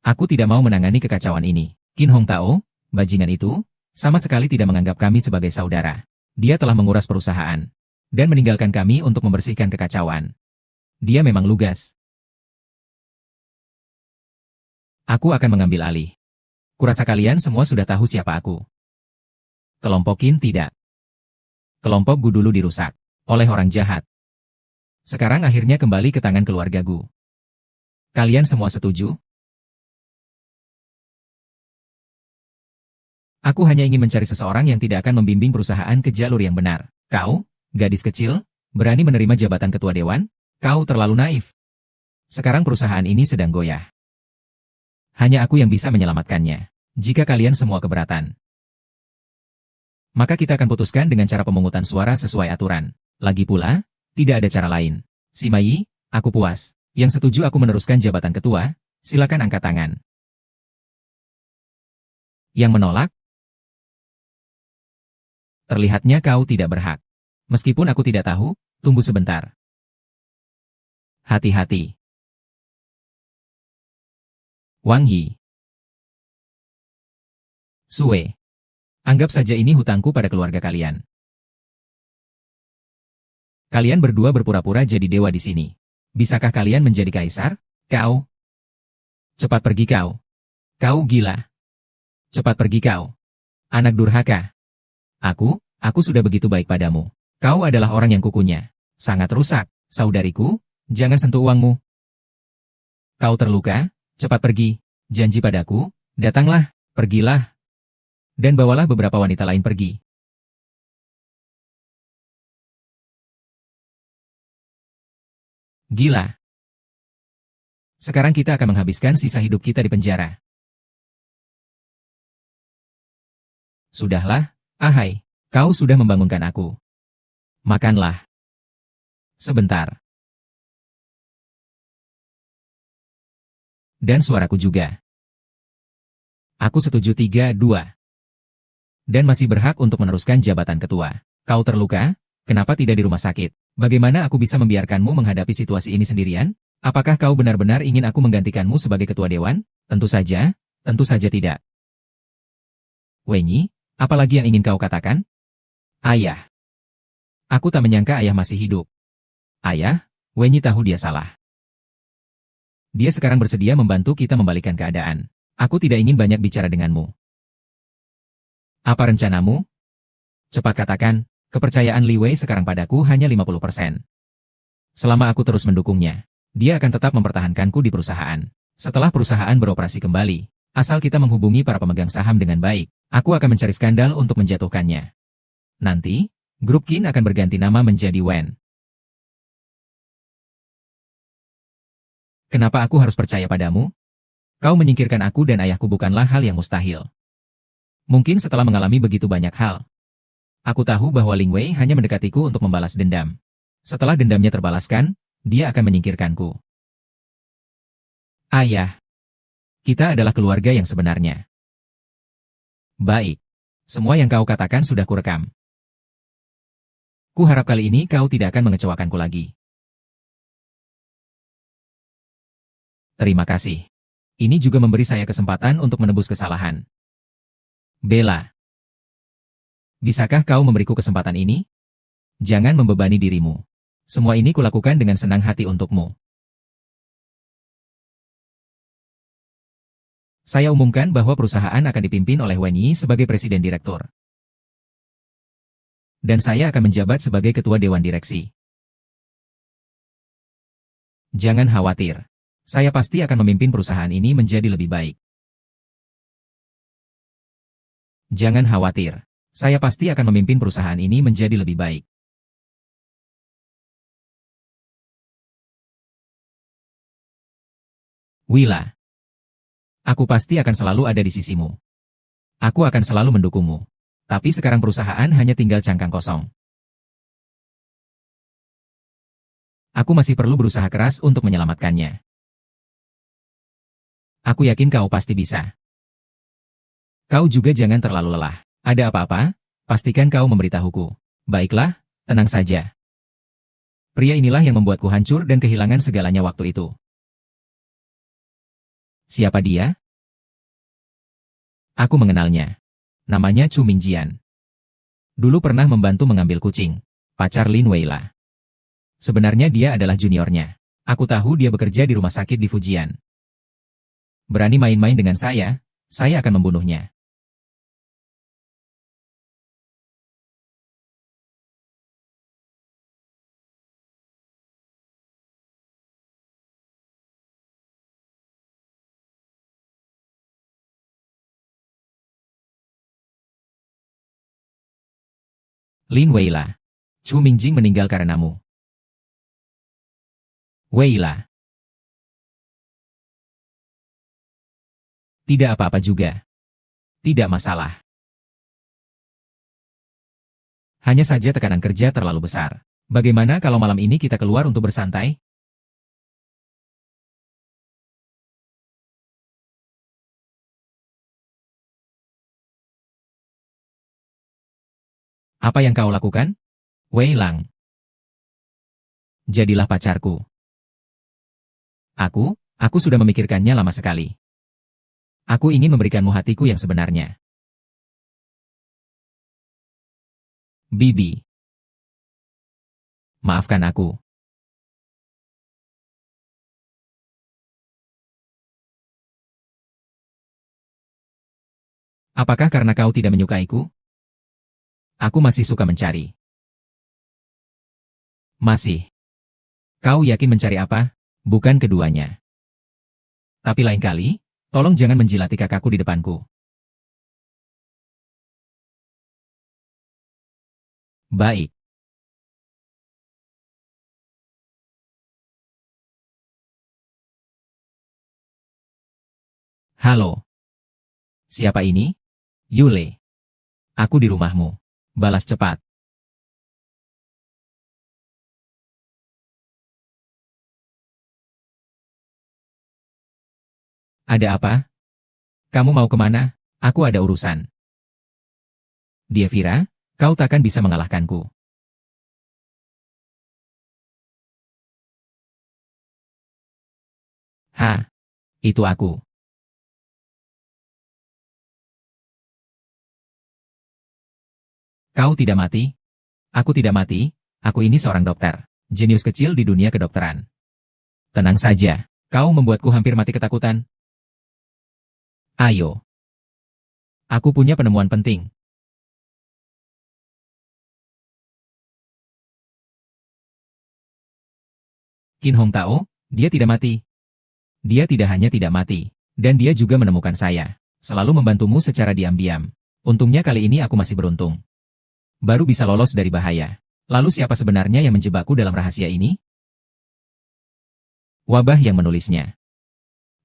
Aku tidak mau menangani kekacauan ini. Qin Hong Tao, bajingan itu, sama sekali tidak menganggap kami sebagai saudara. Dia telah menguras perusahaan. Dan meninggalkan kami untuk membersihkan kekacauan. Dia memang lugas. Aku akan mengambil alih. Kurasa kalian semua sudah tahu siapa aku. Kelompok Qin tidak. Kelompok Gu dulu dirusak oleh orang jahat. Sekarang akhirnya kembali ke tangan keluarga Gu. Kalian semua setuju? Aku hanya ingin mencari seseorang yang tidak akan membimbing perusahaan ke jalur yang benar. Kau, gadis kecil, berani menerima jabatan ketua dewan? Kau terlalu naif. Sekarang perusahaan ini sedang goyah. Hanya aku yang bisa menyelamatkannya. Jika kalian semua keberatan. Maka kita akan putuskan dengan cara pemungutan suara sesuai aturan. Lagi pula, tidak ada cara lain. Sima Yi, aku puas. Yang setuju aku meneruskan jabatan ketua, silakan angkat tangan. Yang menolak? Terlihatnya kau tidak berhak. Meskipun aku tidak tahu, tunggu sebentar. Hati-hati. Wang Yi. Sue. Anggap saja ini hutangku pada keluarga kalian. Kalian berdua berpura-pura jadi dewa di sini. Bisakah kalian menjadi kaisar? Kau. Cepat pergi kau. Kau gila. Cepat pergi kau. Anak durhaka. Aku sudah begitu baik padamu. Kau adalah orang yang kukunya. Sangat rusak, saudariku, jangan sentuh uangmu. Kau terluka? Cepat pergi. Janji padaku, datanglah, pergilah. Dan bawalah beberapa wanita lain pergi. Gila. Sekarang kita akan menghabiskan sisa hidup kita di penjara. Sudahlah, ahai, kau sudah membangunkan aku. Makanlah. Sebentar. Dan suaraku juga. Aku setuju 3-2. Dan masih berhak untuk meneruskan jabatan ketua. Kau terluka? Kenapa tidak di rumah sakit? Bagaimana aku bisa membiarkanmu menghadapi situasi ini sendirian? Apakah kau benar-benar ingin aku menggantikanmu sebagai ketua dewan? Tentu saja tidak. Wenyi, apalagi yang ingin kau katakan? Ayah. Aku tak menyangka ayah masih hidup. Ayah, Wenyi tahu dia salah. Dia sekarang bersedia membantu kita membalikan keadaan. Aku tidak ingin banyak bicara denganmu. Apa rencanamu? Cepat katakan, kepercayaan Li Wei sekarang padaku hanya 50%. Selama aku terus mendukungnya, dia akan tetap mempertahankanku di perusahaan. Setelah perusahaan beroperasi kembali, asal kita menghubungi para pemegang saham dengan baik, aku akan mencari skandal untuk menjatuhkannya. Nanti, grup Qin akan berganti nama menjadi Wen. Kenapa aku harus percaya padamu? Kau menyingkirkan aku dan ayahku bukanlah hal yang mustahil. Mungkin setelah mengalami begitu banyak hal. Aku tahu bahwa Ling Wei hanya mendekatiku untuk membalas dendam. Setelah dendamnya terbalaskan, dia akan menyingkirkanku. Ayah. Kita adalah keluarga yang sebenarnya. Baik. Semua yang kau katakan sudah kurekam. Kuharap kali ini kau tidak akan mengecewakanku lagi. Terima kasih. Ini juga memberi saya kesempatan untuk menebus kesalahan. Bella. Bisakah kau memberiku kesempatan ini? Jangan membebani dirimu. Semua ini kulakukan dengan senang hati untukmu. Saya umumkan bahwa perusahaan akan dipimpin oleh Wen Yi sebagai presiden direktur. Dan saya akan menjabat sebagai ketua dewan direksi. Jangan khawatir. Saya pasti akan memimpin perusahaan ini menjadi lebih baik. Jangan khawatir. Saya pasti akan memimpin perusahaan ini menjadi lebih baik. Willa. Aku pasti akan selalu ada di sisimu. Aku akan selalu mendukungmu. Tapi sekarang perusahaan hanya tinggal cangkang kosong. Aku masih perlu berusaha keras untuk menyelamatkannya. Aku yakin kau pasti bisa. Kau juga jangan terlalu lelah. Ada apa-apa? Pastikan kau memberitahuku. Baiklah, tenang saja. Pria inilah yang membuatku hancur dan kehilangan segalanya waktu itu. Siapa dia? Aku mengenalnya. Namanya Chu Mingjian. Dulu pernah membantu mengambil kucing. Pacar Lin Weila. Sebenarnya dia adalah juniornya. Aku tahu dia bekerja di rumah sakit di Fujian. Berani main-main dengan saya akan membunuhnya. Lin Weila. Chu Mingjing meninggal karenamu. Weila. Tidak apa-apa juga. Tidak masalah. Hanya saja tekanan kerja terlalu besar. Bagaimana kalau malam ini kita keluar untuk bersantai? Apa yang kau lakukan? Wei Lang, jadilah pacarku. Aku sudah memikirkannya lama sekali. Aku ingin memberikanmu hatiku yang sebenarnya. Bibi, maafkan aku. Apakah karena kau tidak menyukaiku? Aku masih suka mencari. Masih. Kau yakin mencari apa? Bukan keduanya. Tapi lain kali, tolong jangan menjilati kakakku di depanku. Baik. Halo. Siapa ini? Yule. Aku di rumahmu. Balas cepat. Ada apa? Kamu mau kemana? Aku ada urusan. Dievira, kau takkan bisa mengalahkanku. Ha, itu aku. Kau tidak mati? Aku tidak mati, aku ini seorang dokter. Jenius kecil di dunia kedokteran. Tenang saja, kau membuatku hampir mati ketakutan. Ayo. Aku punya penemuan penting. Qin Hong Tao, dia tidak mati. Dia tidak hanya tidak mati, dan dia juga menemukan saya. Selalu membantumu secara diam-diam. Untungnya kali ini aku masih beruntung. Baru bisa lolos dari bahaya. Lalu siapa sebenarnya yang menjebakku dalam rahasia ini? Wabah yang menulisnya.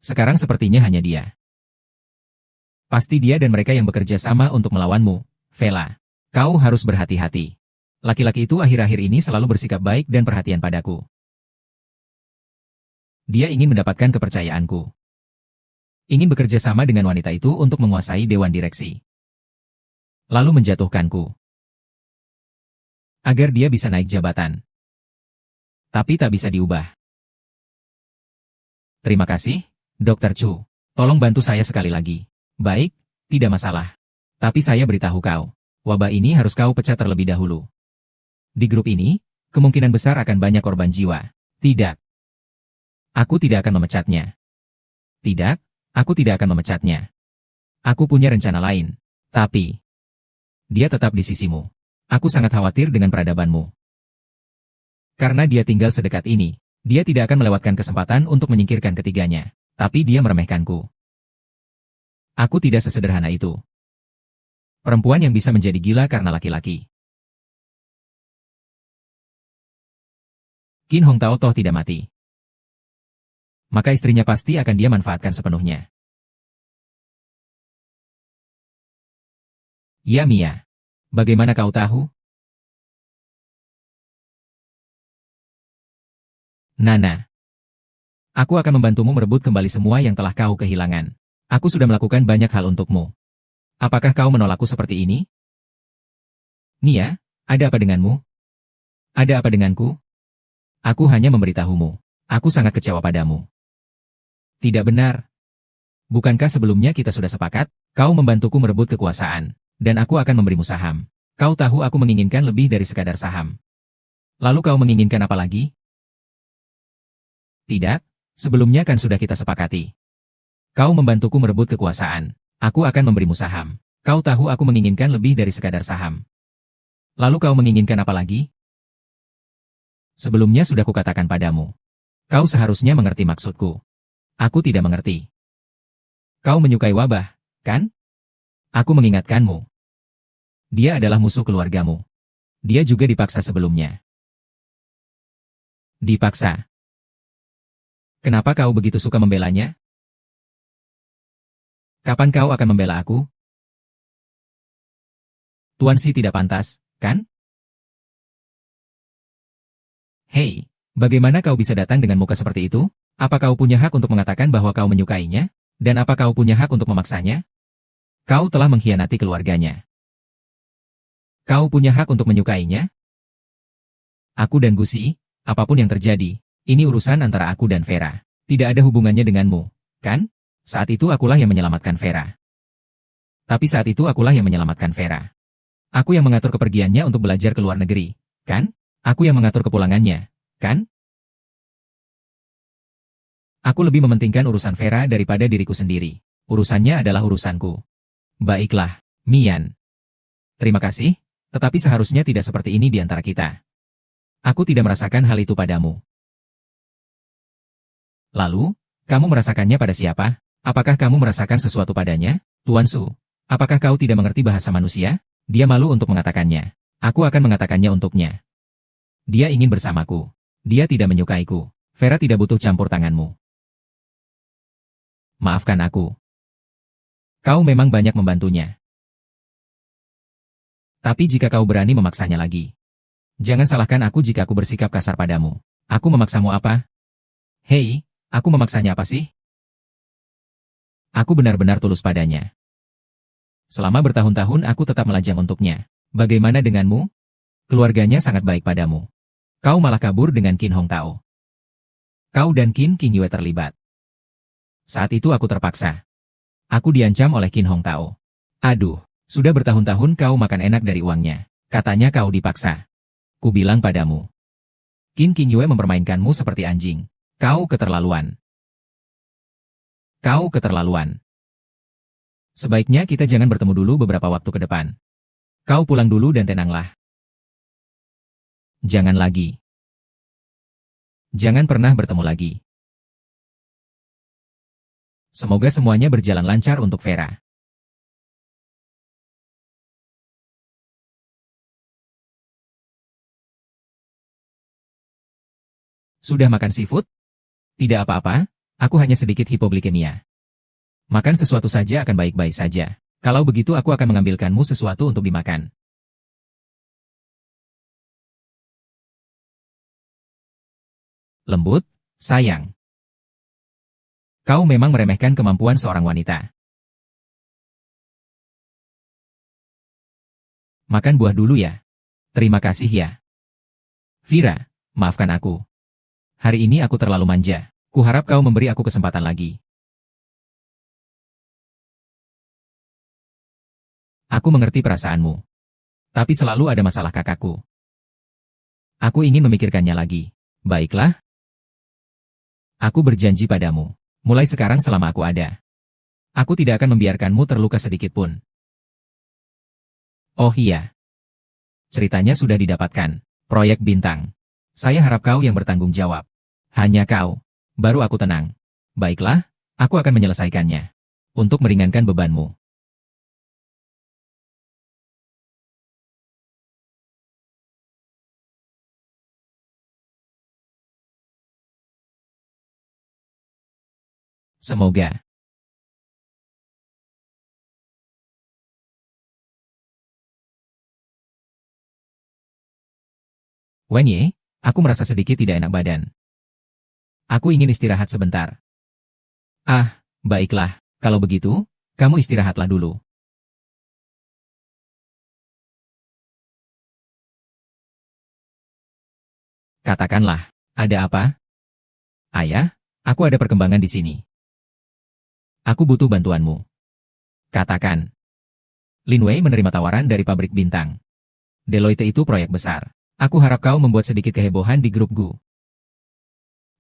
Sekarang sepertinya hanya dia. Pasti dia dan mereka yang bekerja sama untuk melawanmu, Vela. Kau harus berhati-hati. Laki-laki itu akhir-akhir ini selalu bersikap baik dan perhatian padaku. Dia ingin mendapatkan kepercayaanku. Ingin bekerja sama dengan wanita itu untuk menguasai dewan direksi. Lalu menjatuhkanku. Agar dia bisa naik jabatan. Tapi tak bisa diubah. Terima kasih, Dr. Chu. Tolong bantu saya sekali lagi. Baik, tidak masalah. Tapi saya beritahu kau, wabah ini harus kau pecah terlebih dahulu. Di grup ini, kemungkinan besar akan banyak korban jiwa. Tidak. Aku tidak akan memecatnya. Tidak, aku tidak akan memecatnya. Aku punya rencana lain. Tapi, dia tetap di sisimu. Aku sangat khawatir dengan peradabanmu. Karena dia tinggal sedekat ini, dia tidak akan melewatkan kesempatan untuk menyingkirkan ketiganya. Tapi dia meremehkanku. Aku tidak sesederhana itu. Perempuan yang bisa menjadi gila karena laki-laki. Qin Hong Tao toh tidak mati. Maka istrinya pasti akan dia manfaatkan sepenuhnya. Ya Mia. Bagaimana kau tahu? Nana. Aku akan membantumu merebut kembali semua yang telah kau kehilangan. Aku sudah melakukan banyak hal untukmu. Apakah kau menolakku seperti ini? Nia, ada apa denganmu? Ada apa denganku? Aku hanya memberitahumu. Aku sangat kecewa padamu. Tidak benar. Bukankah sebelumnya kita sudah sepakat, kau membantuku merebut kekuasaan, dan aku akan memberimu saham. Kau tahu aku menginginkan lebih dari sekadar saham. Lalu kau menginginkan apa lagi? Tidak, sebelumnya kan sudah kita sepakati. Kau membantuku merebut kekuasaan, aku akan memberimu saham. Kau tahu aku menginginkan lebih dari sekadar saham. Lalu kau menginginkan apa lagi? Sebelumnya sudah kukatakan padamu. Kau seharusnya mengerti maksudku. Aku tidak mengerti. Kau menyukai wabah, kan? Aku mengingatkanmu. Dia adalah musuh keluargamu. Dia juga dipaksa sebelumnya. Dipaksa. Kenapa kau begitu suka membelanya? Kapan kau akan membela aku? Tuan Si tidak pantas, kan? Hei, bagaimana kau bisa datang dengan muka seperti itu? Apa kau punya hak untuk mengatakan bahwa kau menyukainya? Dan apa kau punya hak untuk memaksanya? Kau telah mengkhianati keluarganya. Kau punya hak untuk menyukainya? Aku dan Gusi, apapun yang terjadi, ini urusan antara aku dan Vera. Tidak ada hubungannya denganmu, kan? Saat itu akulah yang menyelamatkan Vera. Tapi saat itu akulah yang menyelamatkan Vera. Aku yang mengatur kepergiannya untuk belajar ke luar negeri, kan? Aku yang mengatur kepulangannya, kan? Aku lebih mementingkan urusan Vera daripada diriku sendiri. Urusannya adalah urusanku. Baiklah, Mian. Terima kasih, tetapi seharusnya tidak seperti ini di antara kita. Aku tidak merasakan hal itu padamu. Lalu, kamu merasakannya pada siapa? Apakah kamu merasakan sesuatu padanya? Tuan Su, apakah kau tidak mengerti bahasa manusia? Dia malu untuk mengatakannya. Aku akan mengatakannya untuknya. Dia ingin bersamaku. Dia tidak menyukaiku. Vera tidak butuh campur tanganmu. Maafkan aku. Kau memang banyak membantunya. Tapi jika kau berani memaksanya lagi, jangan salahkan aku jika aku bersikap kasar padamu. Aku memaksamu apa? Hei, aku memaksanya apa sih? Aku benar-benar tulus padanya. Selama bertahun-tahun aku tetap melajang untuknya. Bagaimana denganmu? Keluarganya sangat baik padamu. Kau malah kabur dengan Qin Hong Tao. Kau dan Qin Yue terlibat. Saat itu aku terpaksa. Aku diancam oleh Qin Hong Tao. Aduh, sudah bertahun-tahun kau makan enak dari uangnya. Katanya kau dipaksa. Ku bilang padamu. Qin Yue mempermainkanmu seperti anjing. Kau keterlaluan. Kau keterlaluan. Sebaiknya kita jangan bertemu dulu beberapa waktu ke depan. Kau pulang dulu dan tenanglah. Jangan lagi. Jangan pernah bertemu lagi. Semoga semuanya berjalan lancar untuk Vera. Sudah makan seafood? Tidak apa-apa, aku hanya sedikit hipoglikemia. Makan sesuatu saja akan baik-baik saja. Kalau begitu aku akan mengambilkanmu sesuatu untuk dimakan. Lembut, sayang. Kau memang meremehkan kemampuan seorang wanita. Makan buah dulu ya. Terima kasih ya. Vira, maafkan aku. Hari ini aku terlalu manja. Kuharap kau memberi aku kesempatan lagi. Aku mengerti perasaanmu. Tapi selalu ada masalah kakakku. Aku ingin memikirkannya lagi. Baiklah. Aku berjanji padamu. Mulai sekarang selama aku ada. Aku tidak akan membiarkanmu terluka sedikit pun. Oh iya. Ceritanya sudah didapatkan. Proyek bintang. Saya harap kau yang bertanggung jawab. Hanya kau. Baru aku tenang. Baiklah, aku akan menyelesaikannya. Untuk meringankan bebanmu. Semoga. Wenye, aku merasa sedikit tidak enak badan. Aku ingin istirahat sebentar. Ah, baiklah. Kalau begitu, kamu istirahatlah dulu. Katakanlah, ada apa? Ayah, aku ada perkembangan di sini. Aku butuh bantuanmu. Katakan. Lin Wei menerima tawaran dari pabrik bintang. Deloitte itu proyek besar. Aku harap kau membuat sedikit kehebohan di grup Gu.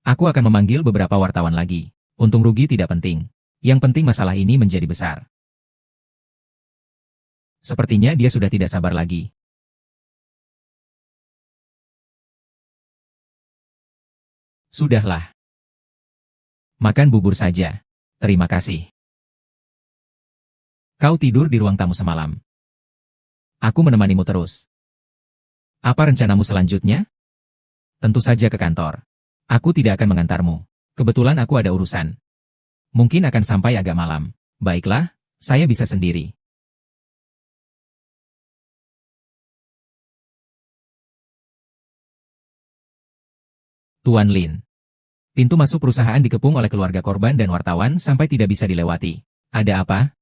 Aku akan memanggil beberapa wartawan lagi. Untung rugi tidak penting. Yang penting masalah ini menjadi besar. Sepertinya dia sudah tidak sabar lagi. Sudahlah. Makan bubur saja. Terima kasih. Kau tidur di ruang tamu semalam. Aku menemanimu terus. Apa rencanamu selanjutnya? Tentu saja ke kantor. Aku tidak akan mengantarmu. Kebetulan aku ada urusan. Mungkin akan sampai agak malam. Baiklah, saya bisa sendiri. Tuan Lin. Pintu masuk perusahaan dikepung oleh keluarga korban dan wartawan sampai tidak bisa dilewati. Ada apa?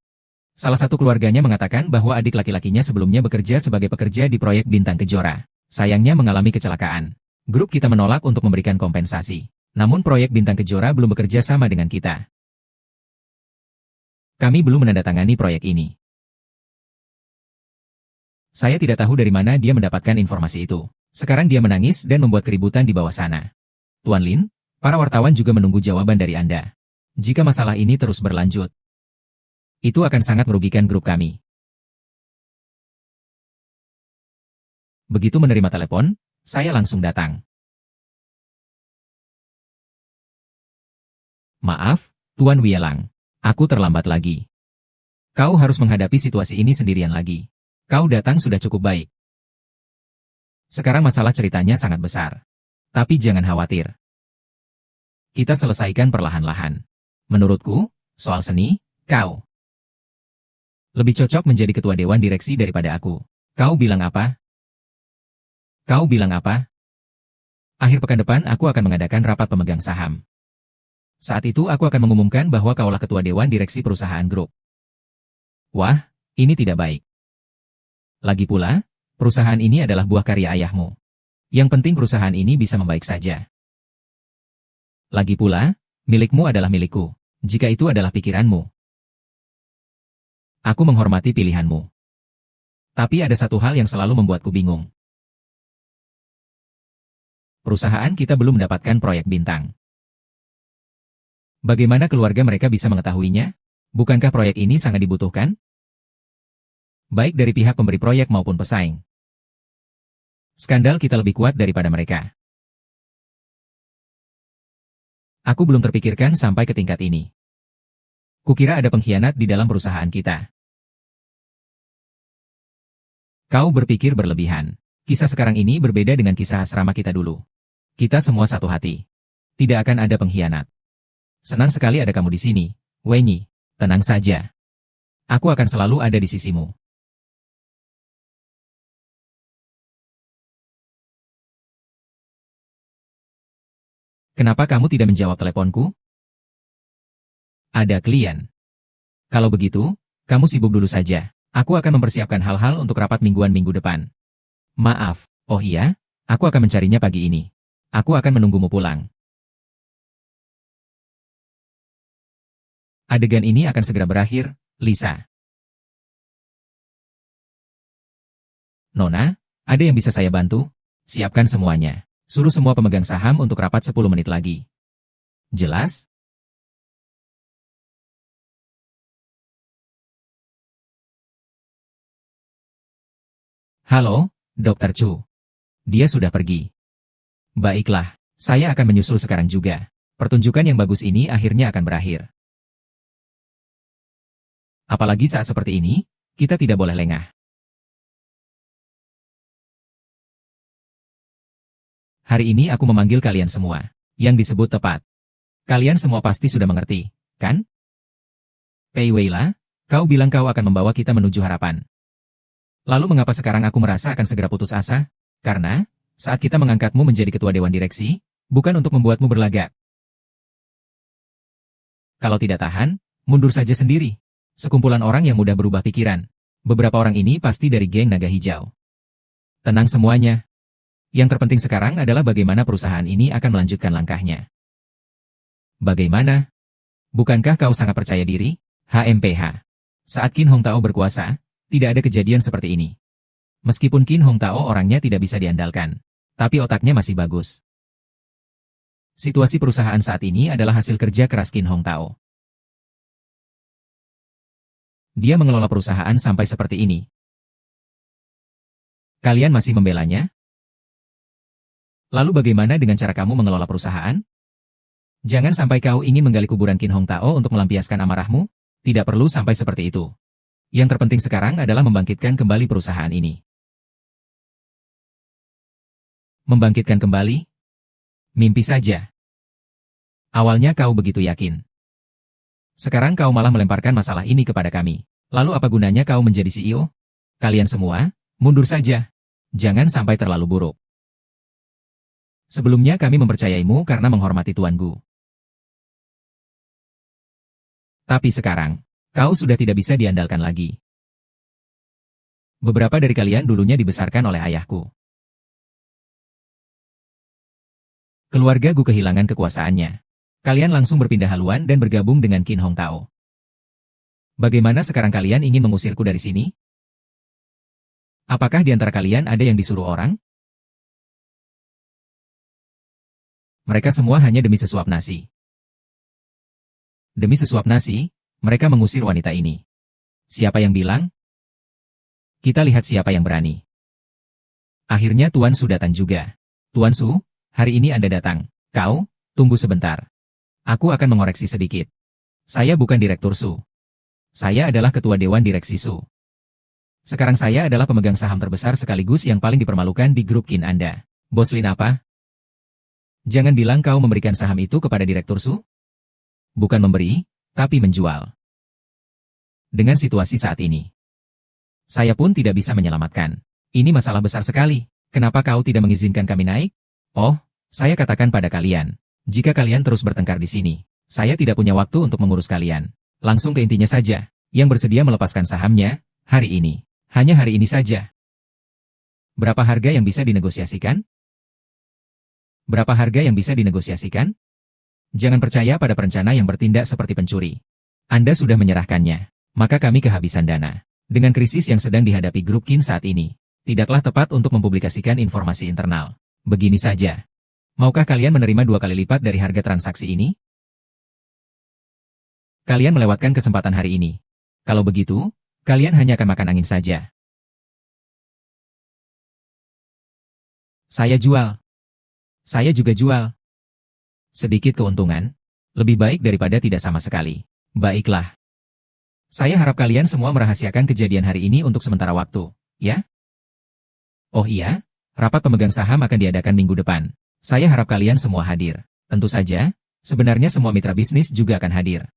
Salah satu keluarganya mengatakan bahwa adik laki-lakinya sebelumnya bekerja sebagai pekerja di proyek Bintang Kejora. Sayangnya mengalami kecelakaan. Grup kita menolak untuk memberikan kompensasi. Namun proyek Bintang Kejora belum bekerja sama dengan kita. Kami belum menandatangani proyek ini. Saya tidak tahu dari mana dia mendapatkan informasi itu. Sekarang dia menangis dan membuat keributan di bawah sana. Tuan Lin, para wartawan juga menunggu jawaban dari Anda. Jika masalah ini terus berlanjut, itu akan sangat merugikan grup kami. Begitu menerima telepon, saya langsung datang. Maaf, Tuan Wielang. Aku terlambat lagi. Kau harus menghadapi situasi ini sendirian lagi. Kau datang sudah cukup baik. Sekarang masalah ceritanya sangat besar. Tapi jangan khawatir. Kita selesaikan perlahan-lahan. Menurutku, soal seni, kau lebih cocok menjadi ketua dewan direksi daripada aku. Kau bilang apa? Kau bilang apa? Akhir pekan depan aku akan mengadakan rapat pemegang saham. Saat itu aku akan mengumumkan bahwa kaulah ketua dewan direksi perusahaan grup. Wah, ini tidak baik. Lagi pula, perusahaan ini adalah buah karya ayahmu. Yang penting perusahaan ini bisa membaik saja. Lagi pula, milikmu adalah milikku, jika itu adalah pikiranmu. Aku menghormati pilihanmu. Tapi ada satu hal yang selalu membuatku bingung. Perusahaan kita belum mendapatkan proyek bintang. Bagaimana keluarga mereka bisa mengetahuinya? Bukankah proyek ini sangat dibutuhkan? Baik dari pihak pemberi proyek maupun pesaing. Skandal kita lebih kuat daripada mereka. Aku belum terpikirkan sampai ke tingkat ini. Kukira ada pengkhianat di dalam perusahaan kita. Kau berpikir berlebihan. Kisah sekarang ini berbeda dengan kisah asrama kita dulu. Kita semua satu hati. Tidak akan ada pengkhianat. Senang sekali ada kamu di sini, Wenyi. Tenang saja. Aku akan selalu ada di sisimu. Kenapa kamu tidak menjawab teleponku? Ada klien. Kalau begitu, kamu sibuk dulu saja. Aku akan mempersiapkan hal-hal untuk rapat minggu depan. Maaf, oh iya, aku akan mencarinya pagi ini. Aku akan menunggumu pulang. Adegan ini akan segera berakhir, Lisa. Nona, ada yang bisa saya bantu? Siapkan semuanya. Suruh semua pemegang saham untuk rapat 10 menit lagi. Jelas? Halo, Dr. Chu. Dia sudah pergi. Baiklah, saya akan menyusul sekarang juga. Pertunjukan yang bagus ini akhirnya akan berakhir. Apalagi saat seperti ini, kita tidak boleh lengah. Hari ini aku memanggil kalian semua, yang disebut tepat. Kalian semua pasti sudah mengerti, kan? Pei Weila, kau bilang kau akan membawa kita menuju harapan. Lalu mengapa sekarang aku merasa akan segera putus asa? Karena, saat kita mengangkatmu menjadi ketua dewan direksi, bukan untuk membuatmu berlagak. Kalau tidak tahan, mundur saja sendiri. Sekumpulan orang yang mudah berubah pikiran. Beberapa orang ini pasti dari geng naga hijau. Tenang semuanya. Yang terpenting sekarang adalah bagaimana perusahaan ini akan melanjutkan langkahnya. Bagaimana? Bukankah kau sangat percaya diri? HMPH. Saat Qin Hong Tao berkuasa, tidak ada kejadian seperti ini. Meskipun Qin Hong Tao orangnya tidak bisa diandalkan, tapi otaknya masih bagus. Situasi perusahaan saat ini adalah hasil kerja keras Qin Hong Tao. Dia mengelola perusahaan sampai seperti ini. Kalian masih membelanya? Lalu bagaimana dengan cara kamu mengelola perusahaan? Jangan sampai kau ingin menggali kuburan Qin Hong Tao untuk melampiaskan amarahmu. Tidak perlu sampai seperti itu. Yang terpenting sekarang adalah membangkitkan kembali perusahaan ini. Membangkitkan kembali? Mimpi saja. Awalnya kau begitu yakin. Sekarang kau malah melemparkan masalah ini kepada kami. Lalu apa gunanya kau menjadi CEO? Kalian semua, mundur saja. Jangan sampai terlalu buruk. Sebelumnya kami mempercayaimu karena menghormati Tuan Gu. Tapi sekarang, kau sudah tidak bisa diandalkan lagi. Beberapa dari kalian dulunya dibesarkan oleh ayahku. Keluarga Gu kehilangan kekuasaannya. Kalian langsung berpindah haluan dan bergabung dengan Qin Hong Tao. Bagaimana sekarang kalian ingin mengusirku dari sini? Apakah di antara kalian ada yang disuruh orang? Mereka semua hanya demi sesuap nasi. Demi sesuap nasi, mereka mengusir wanita ini. Siapa yang bilang? Kita lihat siapa yang berani. Akhirnya Tuan Su datang juga. Tuan Su, hari ini Anda datang. Kau, tunggu sebentar. Aku akan mengoreksi sedikit. Saya bukan Direktur Su. Saya adalah Ketua Dewan Direksi Su. Sekarang saya adalah pemegang saham terbesar sekaligus yang paling dipermalukan di grup Qin Anda. Bos Lin apa? Jangan bilang kau memberikan saham itu kepada Direktur Su. Bukan memberi, tapi menjual. Dengan situasi saat ini, saya pun tidak bisa menyelamatkan. Ini masalah besar sekali. Kenapa kau tidak mengizinkan kami naik? Oh, saya katakan pada kalian, jika kalian terus bertengkar di sini, saya tidak punya waktu untuk mengurus kalian. Langsung ke intinya saja, yang bersedia melepaskan sahamnya, hari ini. Hanya hari ini saja. Berapa harga yang bisa dinegosiasikan? Berapa harga yang bisa dinegosiasikan? Jangan percaya pada perencana yang bertindak seperti pencuri. Anda sudah menyerahkannya, maka kami kehabisan dana. Dengan krisis yang sedang dihadapi grup Qin saat ini, tidaklah tepat untuk mempublikasikan informasi internal. Begini saja. Maukah kalian menerima 2 kali lipat dari harga transaksi ini? Kalian melewatkan kesempatan hari ini. Kalau begitu, kalian hanya akan makan angin saja. Saya jual. Saya juga jual. Sedikit keuntungan, lebih baik daripada tidak sama sekali. Baiklah. Saya harap kalian semua merahasiakan kejadian hari ini untuk sementara waktu, ya? Oh iya, rapat pemegang saham akan diadakan minggu depan. Saya harap kalian semua hadir. Tentu saja, sebenarnya semua mitra bisnis juga akan hadir.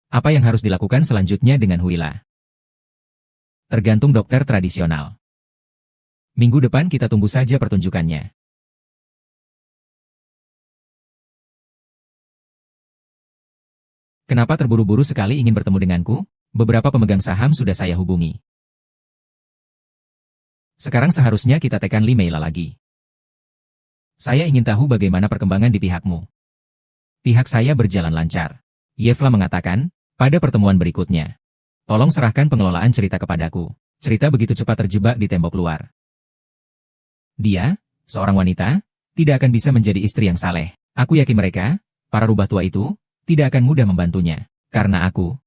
Apa yang harus dilakukan selanjutnya dengan Huila? Tergantung dokter tradisional. Minggu depan kita tunggu saja pertunjukannya. Kenapa terburu-buru sekali ingin bertemu denganku? Beberapa pemegang saham sudah saya hubungi. Sekarang seharusnya kita tekan Li Meila lagi. Saya ingin tahu bagaimana perkembangan di pihakmu. Pihak saya berjalan lancar. Yevla mengatakan, pada pertemuan berikutnya. Tolong serahkan pengelolaan cerita kepadaku. Cerita begitu cepat terjebak di tembok luar. Dia, seorang wanita, tidak akan bisa menjadi istri yang saleh. Aku yakin mereka, para rubah tua itu, tidak akan mudah membantunya. Karena aku.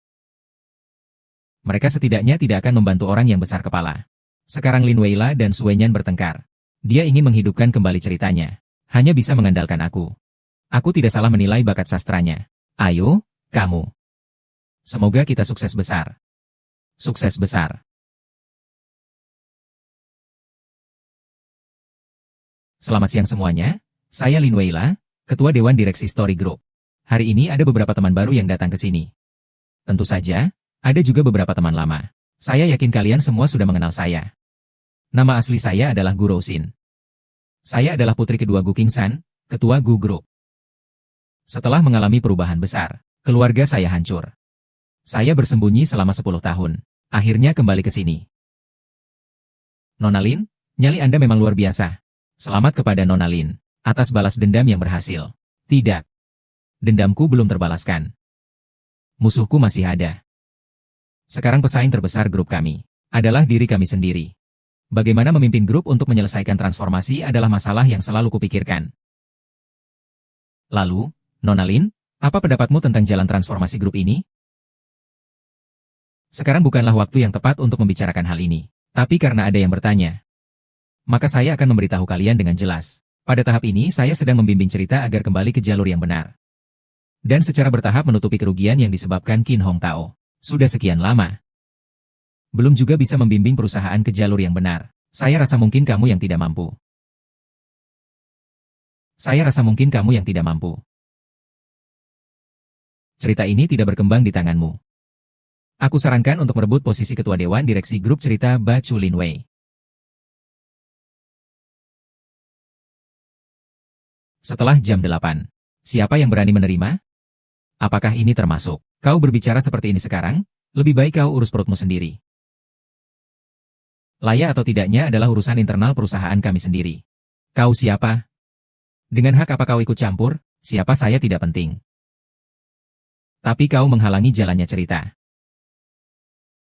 Mereka setidaknya tidak akan membantu orang yang besar kepala. Sekarang Lin Weila dan Suenyan bertengkar. Dia ingin menghidupkan kembali ceritanya. Hanya bisa mengandalkan aku. Aku tidak salah menilai bakat sastranya. Ayo, kamu. Semoga kita sukses besar. Sukses besar. Selamat siang semuanya, saya Lin Weila, Ketua Dewan Direksi Story Group. Hari ini ada beberapa teman baru yang datang ke sini. Tentu saja, ada juga beberapa teman lama. Saya yakin kalian semua sudah mengenal saya. Nama asli saya adalah Gu Rousin. Saya adalah putri kedua Gu Qingsan, Ketua Gu Group. Setelah mengalami perubahan besar, keluarga saya hancur. Saya bersembunyi selama 10 tahun. Akhirnya kembali ke sini. Nona Lin, nyali Anda memang luar biasa. Selamat kepada Nona Lin, atas balas dendam yang berhasil. Tidak. Dendamku belum terbalaskan. Musuhku masih ada. Sekarang pesaing terbesar grup kami adalah diri kami sendiri. Bagaimana memimpin grup untuk menyelesaikan transformasi adalah masalah yang selalu kupikirkan. Lalu, Nona Lin, apa pendapatmu tentang jalan transformasi grup ini? Sekarang bukanlah waktu yang tepat untuk membicarakan hal ini. Tapi karena ada yang bertanya, maka saya akan memberitahu kalian dengan jelas. Pada tahap ini saya sedang membimbing cerita agar kembali ke jalur yang benar. Dan secara bertahap menutupi kerugian yang disebabkan Qin Hong Tao. Sudah sekian lama. Belum juga bisa membimbing perusahaan ke jalur yang benar. Saya rasa mungkin kamu yang tidak mampu. Cerita ini tidak berkembang di tanganmu. Aku sarankan untuk merebut posisi ketua dewan direksi grup cerita Ba Chu Lin Wei. Setelah jam 8. Siapa yang berani menerima? Apakah ini termasuk? Kau berbicara seperti ini sekarang? Lebih baik kau urus perutmu sendiri. Layak atau tidaknya adalah urusan internal perusahaan kami sendiri. Kau siapa? Dengan hak apa kau ikut campur? Siapa saya tidak penting. Tapi kau menghalangi jalannya cerita.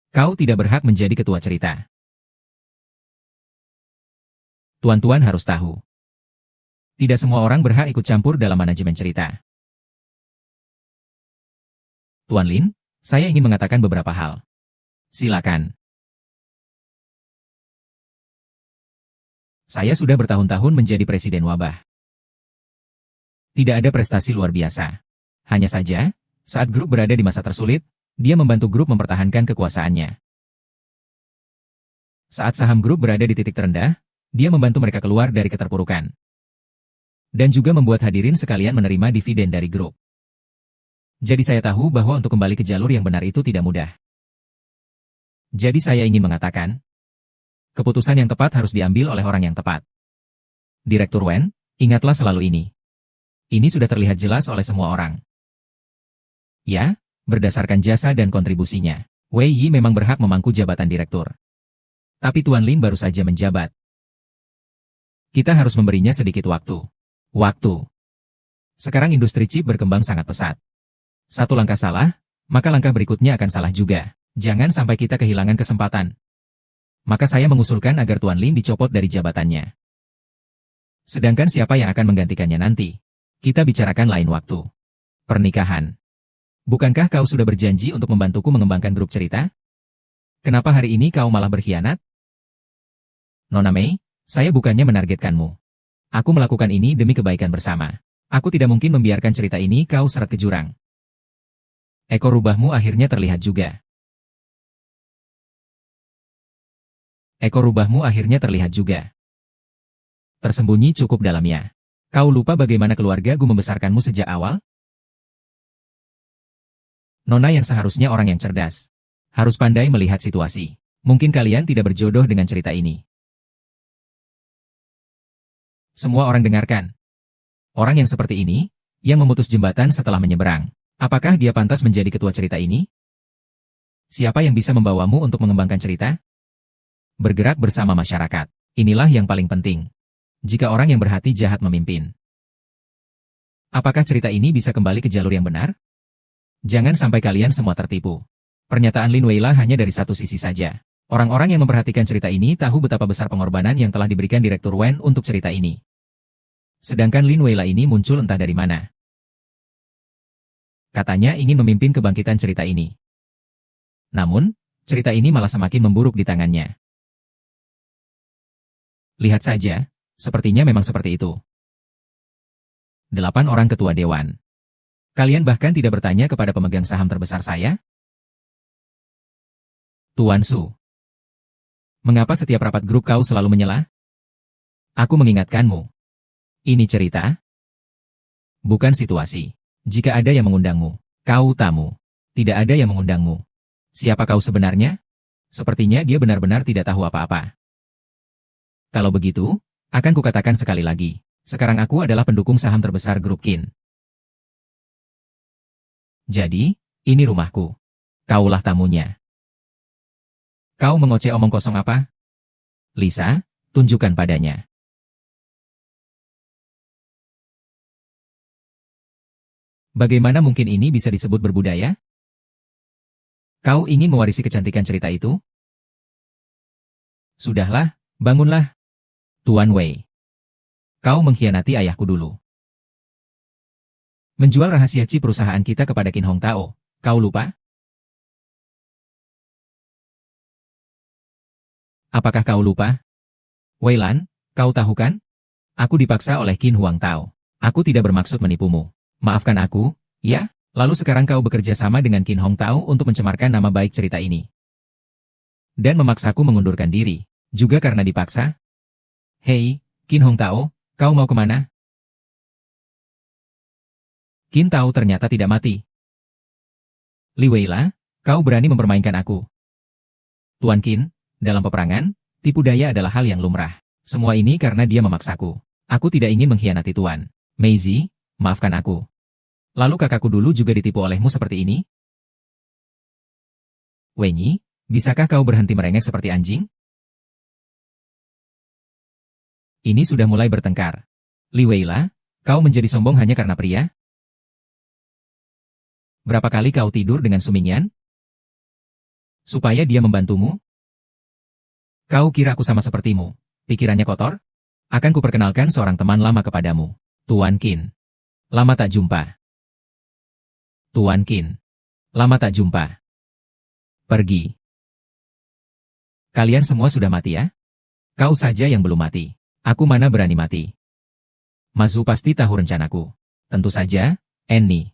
Kau tidak berhak menjadi ketua cerita. Tuan-tuan harus tahu. Tidak semua orang berhak ikut campur dalam manajemen cerita. Tuan Lin, saya ingin mengatakan beberapa hal. Silakan. Saya sudah bertahun-tahun menjadi presiden wabah. Tidak ada prestasi luar biasa. Hanya saja, saat grup berada di masa tersulit, dia membantu grup mempertahankan kekuasaannya. Saat saham grup berada di titik terendah, dia membantu mereka keluar dari keterpurukan. Dan juga membuat hadirin sekalian menerima dividen dari grup. Jadi saya tahu bahwa untuk kembali ke jalur yang benar itu tidak mudah. Jadi saya ingin mengatakan, keputusan yang tepat harus diambil oleh orang yang tepat. Direktur Wen, ingatlah selalu ini. Ini sudah terlihat jelas oleh semua orang. Ya, berdasarkan jasa dan kontribusinya, Wei Yi memang berhak memangku jabatan direktur. Tapi Tuan Lin baru saja menjabat. Kita harus memberinya sedikit waktu. Waktu. Sekarang industri chip berkembang sangat pesat. Satu langkah salah, maka langkah berikutnya akan salah juga. Jangan sampai kita kehilangan kesempatan. Maka saya mengusulkan agar Tuan Lin dicopot dari jabatannya. Sedangkan siapa yang akan menggantikannya nanti? Kita bicarakan lain waktu. Pernikahan. Bukankah kau sudah berjanji untuk membantuku mengembangkan grup cerita? Kenapa hari ini kau malah berkhianat? Nona Mei, saya bukannya menargetkanmu. Aku melakukan ini demi kebaikan bersama. Aku tidak mungkin membiarkan cerita ini kau seret ke jurang. Ekor rubahmu akhirnya terlihat juga. Ekor rubahmu akhirnya terlihat juga. Tersembunyi cukup dalamnya. Kau lupa bagaimana keluarga gue membesarkanmu sejak awal? Nona yang seharusnya orang yang cerdas. Harus pandai melihat situasi. Mungkin kalian tidak berjodoh dengan cerita ini. Semua orang dengarkan. Orang yang seperti ini, yang memutus jembatan setelah menyeberang. Apakah dia pantas menjadi ketua cerita ini? Siapa yang bisa membawamu untuk mengembangkan cerita? Bergerak bersama masyarakat. Inilah yang paling penting. Jika orang yang berhati jahat memimpin. Apakah cerita ini bisa kembali ke jalur yang benar? Jangan sampai kalian semua tertipu. Pernyataan Lin Weila hanya dari satu sisi saja. Orang-orang yang memperhatikan cerita ini tahu betapa besar pengorbanan yang telah diberikan Direktur Wen untuk cerita ini. Sedangkan Lin Weila ini muncul entah dari mana. Katanya ingin memimpin kebangkitan cerita ini. Namun, cerita ini malah semakin memburuk di tangannya. Lihat saja, sepertinya memang seperti itu. 8 orang ketua dewan. Kalian bahkan tidak bertanya kepada pemegang saham terbesar saya? Tuan Su. Mengapa setiap rapat grup kau selalu menyela? Aku mengingatkanmu. Ini cerita. Bukan situasi. Jika ada yang mengundangmu, kau tamu. Tidak ada yang mengundangmu. Siapa kau sebenarnya? Sepertinya dia benar-benar tidak tahu apa-apa. Kalau begitu, akan kukatakan sekali lagi, sekarang aku adalah pendukung saham terbesar grup Qin. Jadi, ini rumahku. Kaulah tamunya. Kau mengoceh omong kosong apa? Lisa, tunjukkan padanya. Bagaimana mungkin ini bisa disebut berbudaya? Kau ingin mewarisi kecantikan cerita itu? Sudahlah, bangunlah. Tuan Wei. Kau mengkhianati ayahku dulu. Menjual rahasia chip perusahaan kita kepada Qin Hong Tao. Kau lupa? Apakah kau lupa? Wei Lan, kau tahu kan? Aku dipaksa oleh Qin Huang Tao. Aku tidak bermaksud menipumu. Maafkan aku, ya? Lalu sekarang kau bekerja sama dengan Qin Hong Tao untuk mencemarkan nama baik cerita ini. Dan memaksaku mengundurkan diri. Juga karena dipaksa? Hei, Qin Hong Tao, kau mau kemana? Qin Tao ternyata tidak mati. Li Weila, Kau berani mempermainkan aku. Tuan Qin, dalam peperangan, tipu daya adalah hal yang lumrah. Semua ini karena dia memaksaku. Aku tidak ingin mengkhianati Tuan. Meizi, maafkan aku. Lalu kakakku dulu juga ditipu olehmu seperti ini? Wenyi, bisakah kau berhenti merengek seperti anjing? Ini sudah mulai bertengkar. Li Weila, kau menjadi sombong hanya karena pria? Berapa kali kau tidur dengan Sumingyan? Supaya dia membantumu? Kau kira aku sama sepertimu, pikirannya kotor? Akan kuperkenalkan seorang teman lama kepadamu, Tuan Qin. Lama tak jumpa. Tuan Qin. Lama tak jumpa. Pergi. Kalian semua sudah mati ya? Kau saja yang belum mati. Aku mana berani mati. Mazu pasti tahu rencanaku. Tentu saja, Annie.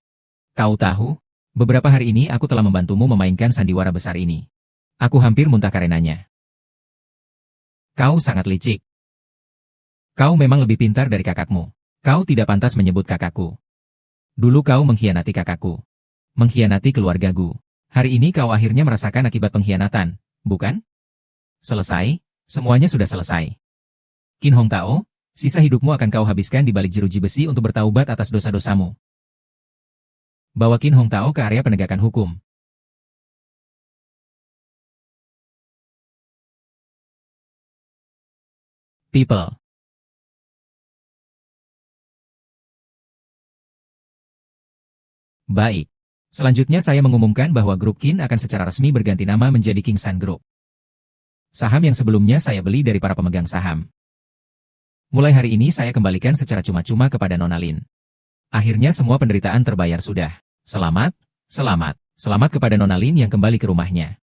Kau tahu? Beberapa hari ini aku telah membantumu memainkan sandiwara besar ini. Aku hampir muntah karenanya. Kau sangat licik. Kau memang lebih pintar dari kakakmu. Kau tidak pantas menyebut kakakku. Dulu kau mengkhianati kakakku. Mengkhianati keluargaku. Hari ini kau akhirnya merasakan akibat pengkhianatan, bukan? Selesai, semuanya sudah selesai. Qin Hong Tao, sisa hidupmu akan kau habiskan di balik jeruji besi untuk bertaubat atas dosa-dosamu. Bawa Qin Hong Tao ke area penegakan hukum. People. Baik. Selanjutnya saya mengumumkan bahwa grup Qin akan secara resmi berganti nama menjadi King Sun Group. Saham yang sebelumnya saya beli dari para pemegang saham. Mulai hari ini saya kembalikan secara cuma-cuma kepada Nona Lin. Akhirnya semua penderitaan terbayar sudah. Selamat, selamat, selamat kepada Nona Lin yang kembali ke rumahnya.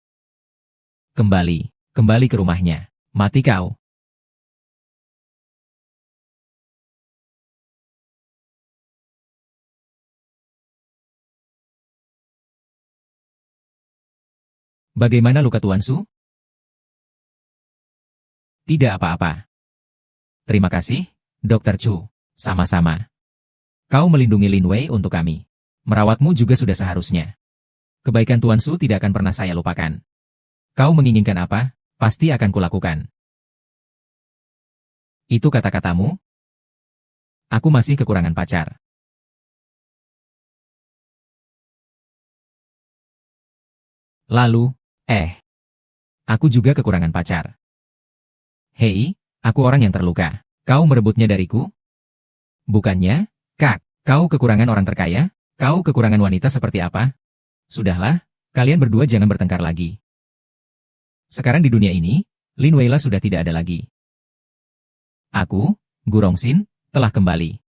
Kembali ke rumahnya. Mati kau. Bagaimana luka Tuan Su? Tidak apa-apa. Terima kasih, Dr. Chu. Sama-sama. Kau melindungi Lin Wei untuk kami. Merawatmu juga sudah seharusnya. Kebaikan Tuan Su tidak akan pernah saya lupakan. Kau menginginkan apa, pasti akan kulakukan. Itu kata-katamu? Aku masih kekurangan pacar. Lalu, aku juga kekurangan pacar. Hei, aku orang yang terluka. Kau merebutnya dariku? Bukannya, Kak, kau kekurangan orang terkaya? Kau kekurangan wanita seperti apa? Sudahlah, kalian berdua jangan bertengkar lagi. Sekarang di dunia ini, Lin Weila sudah tidak ada lagi. Aku, Gu Rongxin, telah kembali.